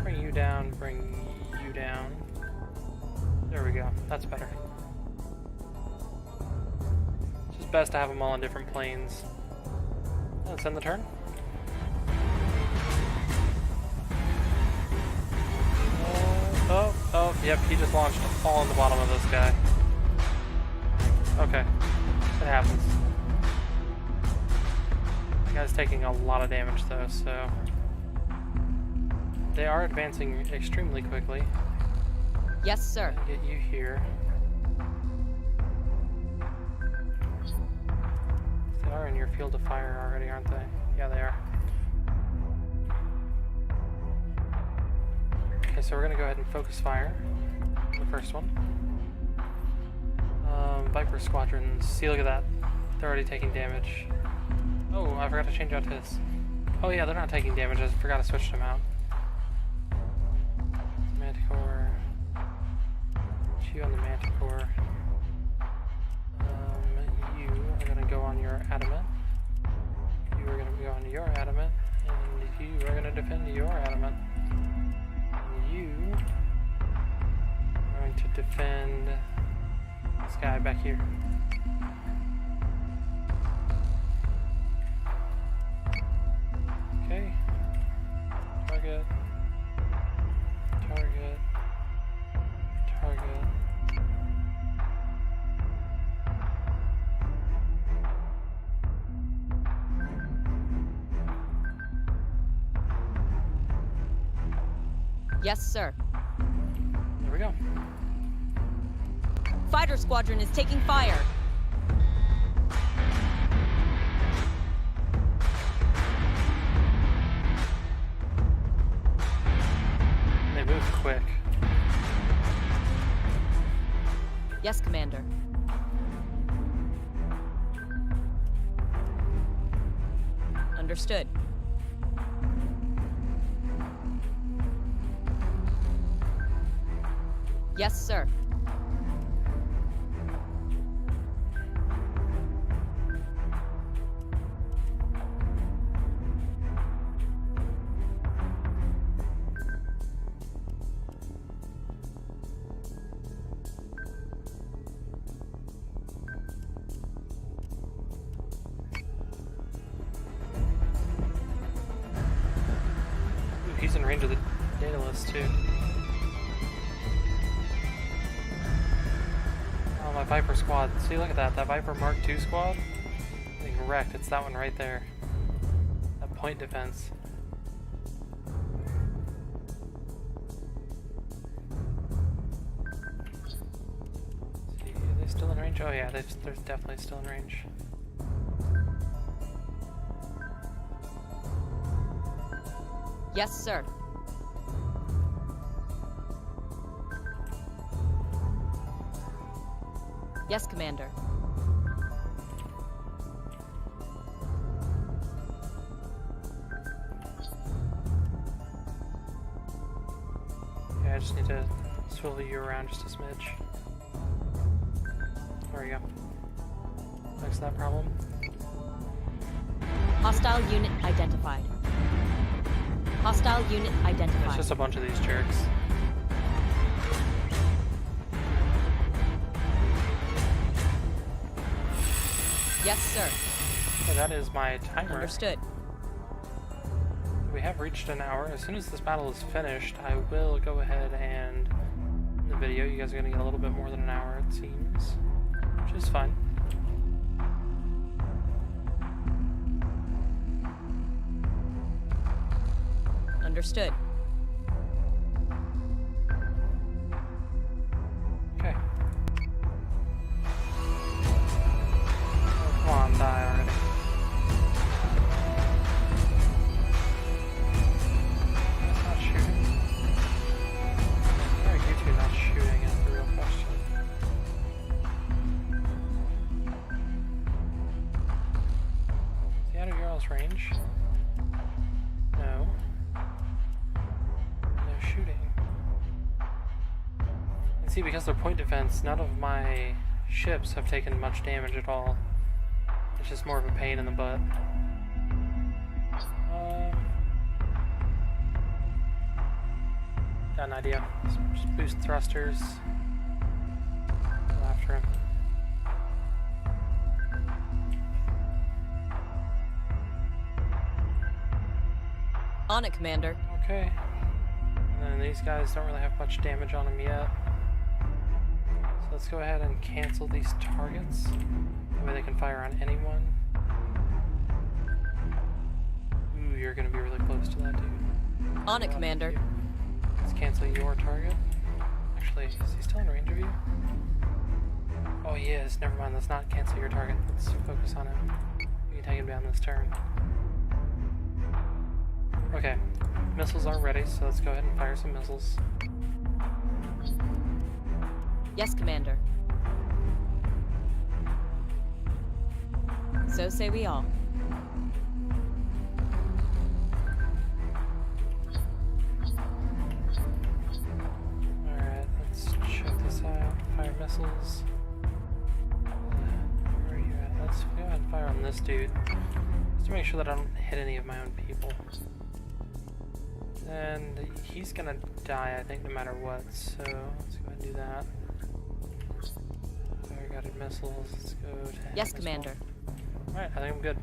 bring you down, bring you down. There we go, that's better. It's just best to have them all on different planes. Let's end the turn. Oh, yep, he just launched all on the bottom of this guy. Okay, it happens. The guy's taking a lot of damage though, so... They are advancing extremely quickly. Yes, sir. Get you here. They are in your field of fire already, aren't they? Yeah, they are. Okay, so we're gonna go ahead and focus fire. The first one. Viper squadrons. See, look at that. They're already taking damage. Oh, I forgot to change out his. Oh yeah, they're not taking damage. I forgot to switch them out. Manticore. Put you on the Manticore. You are gonna go on your adamant. You are gonna go on your adamant, and you are gonna defend your adamant. And you are going to defend this guy back here. Okay. Target. Target. Target. Yes, sir. There we go. Fighter squadron is taking fire. They move quick. Yes, Commander. Understood. Yes, sir. Ooh, he's in range of the data list too. Oh, my Viper squad. See, look at that. That Viper Mark II squad? Getting wrecked. It's that one right there. That point defense. See, are they still in range? Oh yeah, they're definitely still in range. Yes, sir. Yes, Commander. Yeah, I just need to swivel you around just a smidge. There we go. Fix that problem. Hostile unit identified. Hostile unit It's identified. just a bunch of these jerks. Yes, sir. Okay, that is my timer. Understood. We have reached an hour. As soon as this battle is finished, I will go ahead and in the video. You guys are going to get a little bit more than an hour, it seems, which is fine. Understood. Okay. Oh, come on, die already. That's not shooting. Why are you two not shooting is the real question. Is he out of your all's range? No. They're shooting. And see, because they're point defense, none of my ships have taken much damage at all. It's just more of a pain in the butt. Got an idea. Just boost thrusters. Go after him. On it, Commander. Okay. And then these guys don't really have much damage on them yet. So let's go ahead and cancel these targets. That way they can fire on anyone. Ooh, you're gonna be really close to that dude. On it, Commander. Let's cancel your target. Actually, is he still in range of you? Oh, he is. Never mind, let's not cancel your target. Let's focus on him. We can take him down this turn. Okay, missiles are ready, so let's go ahead and fire some missiles. Yes, Commander. So say we all. Alright, let's check this out. Fire missiles. Where are you at? Let's go ahead and fire on this dude. Just to make sure that I don't hit any of my own people. And he's gonna die, I think, no matter what, so let's go ahead and do that. Fire guided missiles. Let's go to Yes, him as Commander. well. Alright, I think I'm good.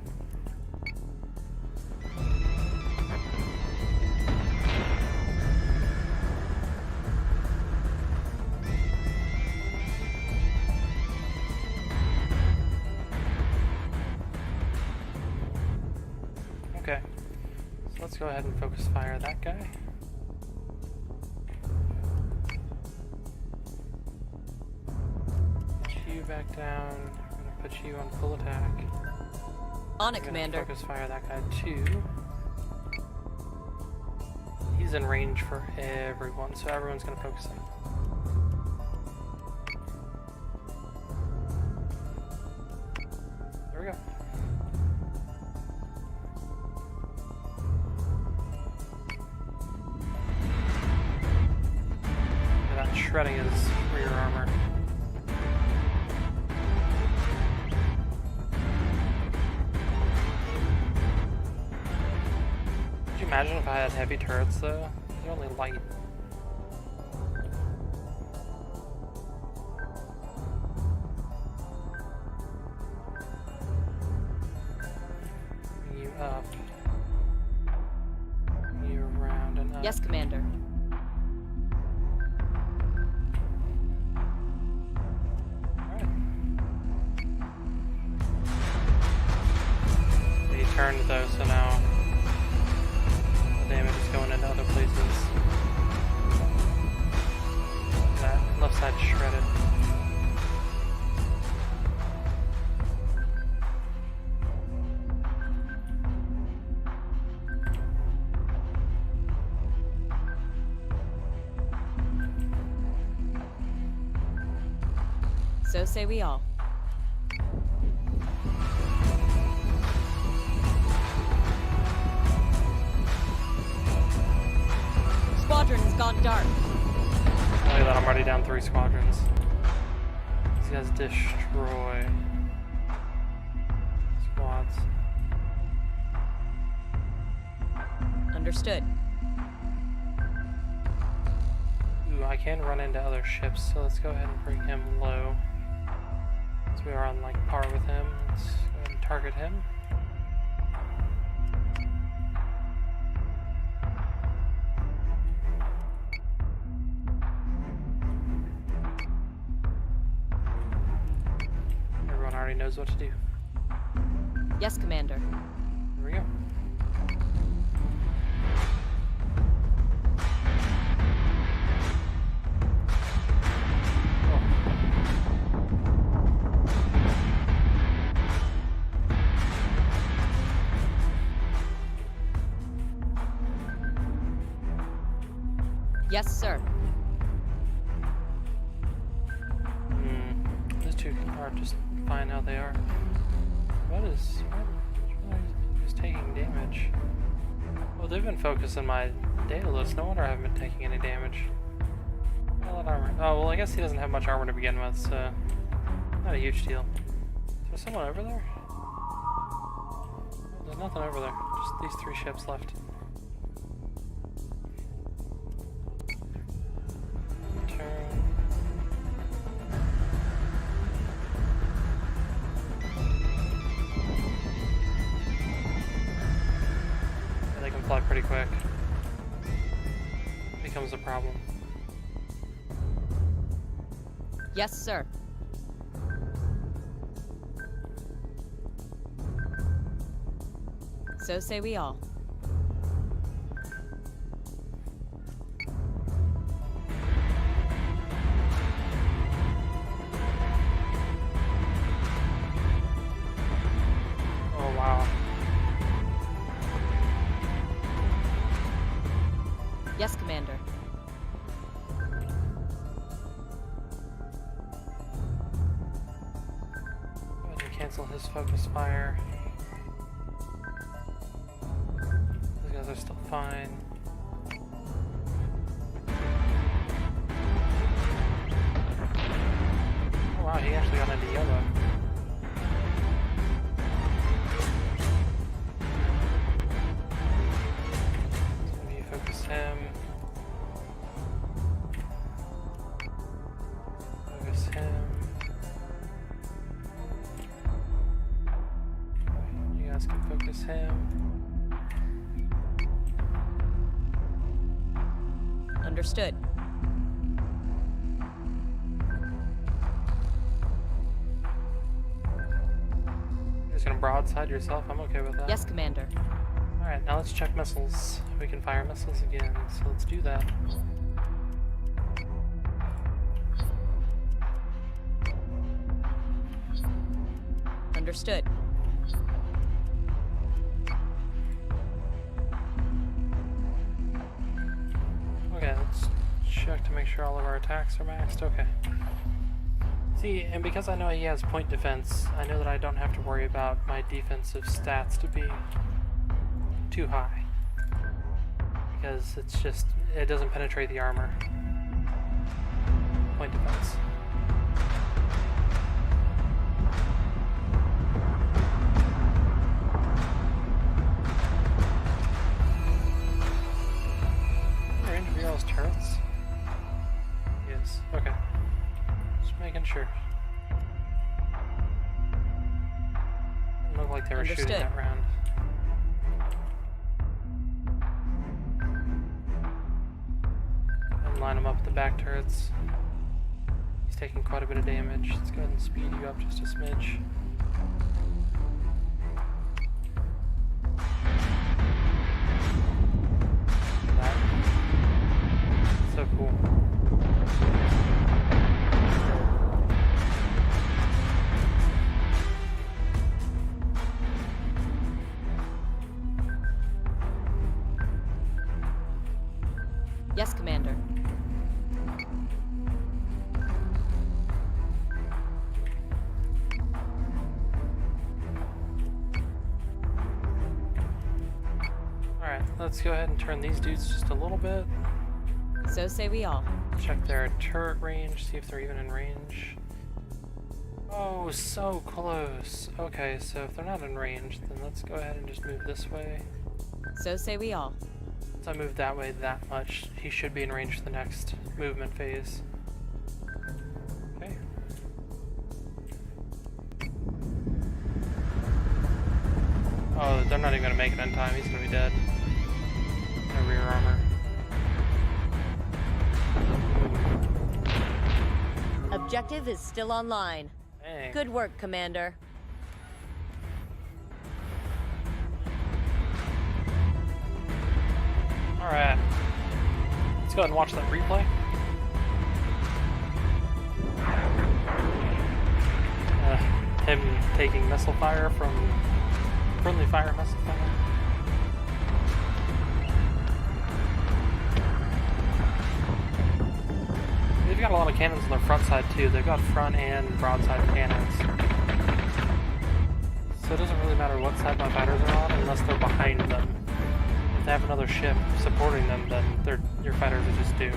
Okay, so let's go ahead and focus fire that guy. Put you back down. I'm gonna put you on full attack. On it, I'm gonna Commander. focus fire that guy too. He's in range for everyone, so everyone's gonna focus him. There we go. That shredding his rear armor. Could you imagine if I had heavy turrets though? They're only light. Bring you up. Bring you around and up. Yes, Commander. Alright. He turned though, so now the damage is going into other places. That left side shredded. So say we all. Squadron has gone dark. Look at that, I'm already down 3 squadrons. These guys destroy squads. Understood. Ooh, I can run into other ships, so let's go ahead and bring him low. So we are on like par with him. Let's go ahead and target him. Everyone already knows what to do. Yes, Commander. Here we go. Yes, sir. These two are just fine how they are. What is taking damage? Well, they've been focusing my data list. No wonder I haven't been taking any damage. All that armor. Oh, well, I guess he doesn't have much armor to begin with, so not a huge deal. Is there someone over there? Oh, there's nothing over there. Just these 3 ships left. Turn. Yeah, they can fly pretty quick. Becomes a problem. Yes, sir. So say we all. Oh wow. Yes, Commander. Go ahead and cancel his focus fire. These guys are still fine. Oh wow, he actually got into yellow. So when you focus him. Focus him. Understood. You're just gonna broadside yourself? I'm okay with that. Yes, Commander. Alright, now let's check missiles. We can fire missiles again, so let's do that. Understood. Okay, let's check to make sure all of our attacks are maxed. Okay. See, and because I know he has point defense, I know that I don't have to worry about my defensive stats to be too high. Because it's just, it doesn't penetrate the armor. Point defense. Range of Bureau's turrets? Yes, okay. Just making sure. Didn't look like they were shooting Understood. that round. And line him up with the back turrets. He's taking quite a bit of damage. Let's go ahead and speed you up just a smidge. That. So cool. Yes, Commander. Alright, let's go ahead and turn these dudes just a little bit. So say we all. Check their turret range, see if they're even in range. Oh, so close. Okay, so if they're not in range, then let's go ahead and just move this way. So say we all. Since I moved that way that much, he should be in range for the next movement phase. Okay. Oh, they're not even gonna make it in time. He's gonna be dead. No rear armor. Objective is still online. Dang. Good work, Commander. Alright. Let's go ahead and watch that replay. Him taking missile fire from friendly fire missile fire. They've got a lot of cannons on their front side too. They've got front and broadside cannons. So it doesn't really matter what side my fighters are on unless they're behind them. If they have another ship supporting them, then your fighters are just doomed.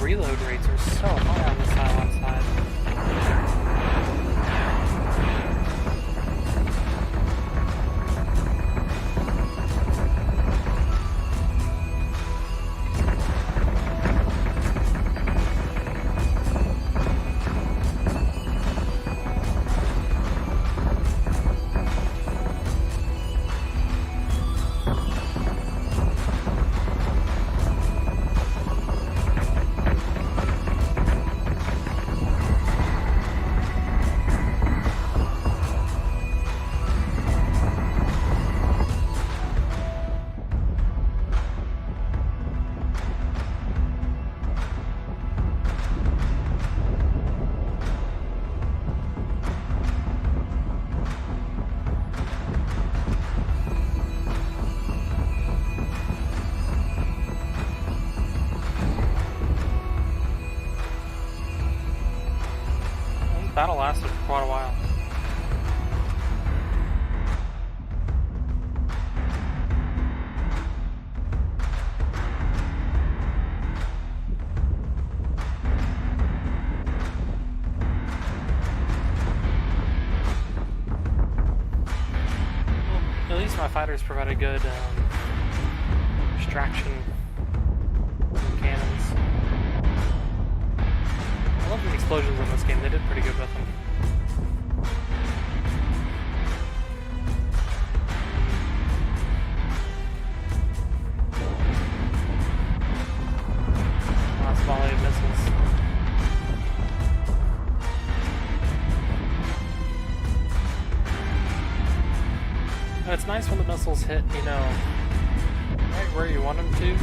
Reload rates are so high on the cylon side. Battle lasted for quite a while. my fighters provide a good distraction from cannons. I love the explosions in this game, they did pretty good with them. Last volley of missiles. And it's nice when the missiles hit, you know, right where you want them to,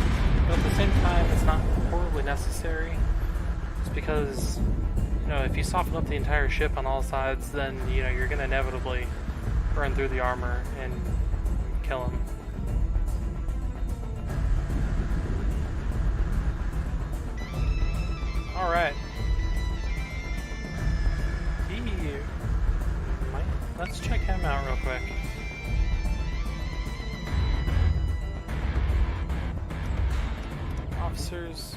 but at the same time, it's not horribly necessary. Just because, you know, if you soften up the entire ship on all sides, then, you know, you're going to inevitably burn through the armor and kill him. Alright. Let's check him out real quick. Officers.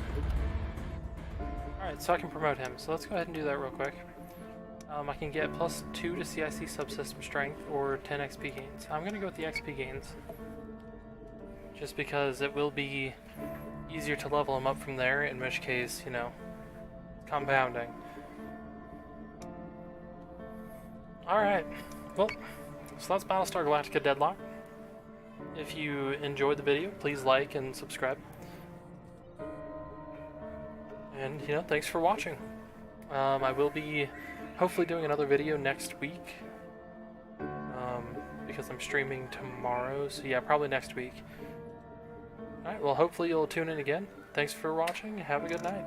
Alright, so I can promote him. So let's go ahead and do that real quick. I can get +2 to CIC subsystem strength or 10 XP gains. I'm going to go with the XP gains. Just because it will be easier to level him up from there, in which case, you know, compounding. Alright, well, so that's Battlestar Galactica Deadlock. If you enjoyed the video, please like and subscribe. And, you know, thanks for watching. I will be hopefully doing another video next week. Because I'm streaming tomorrow, so yeah, probably next week. Alright, well, hopefully you'll tune in again. Thanks for watching. Have a good night.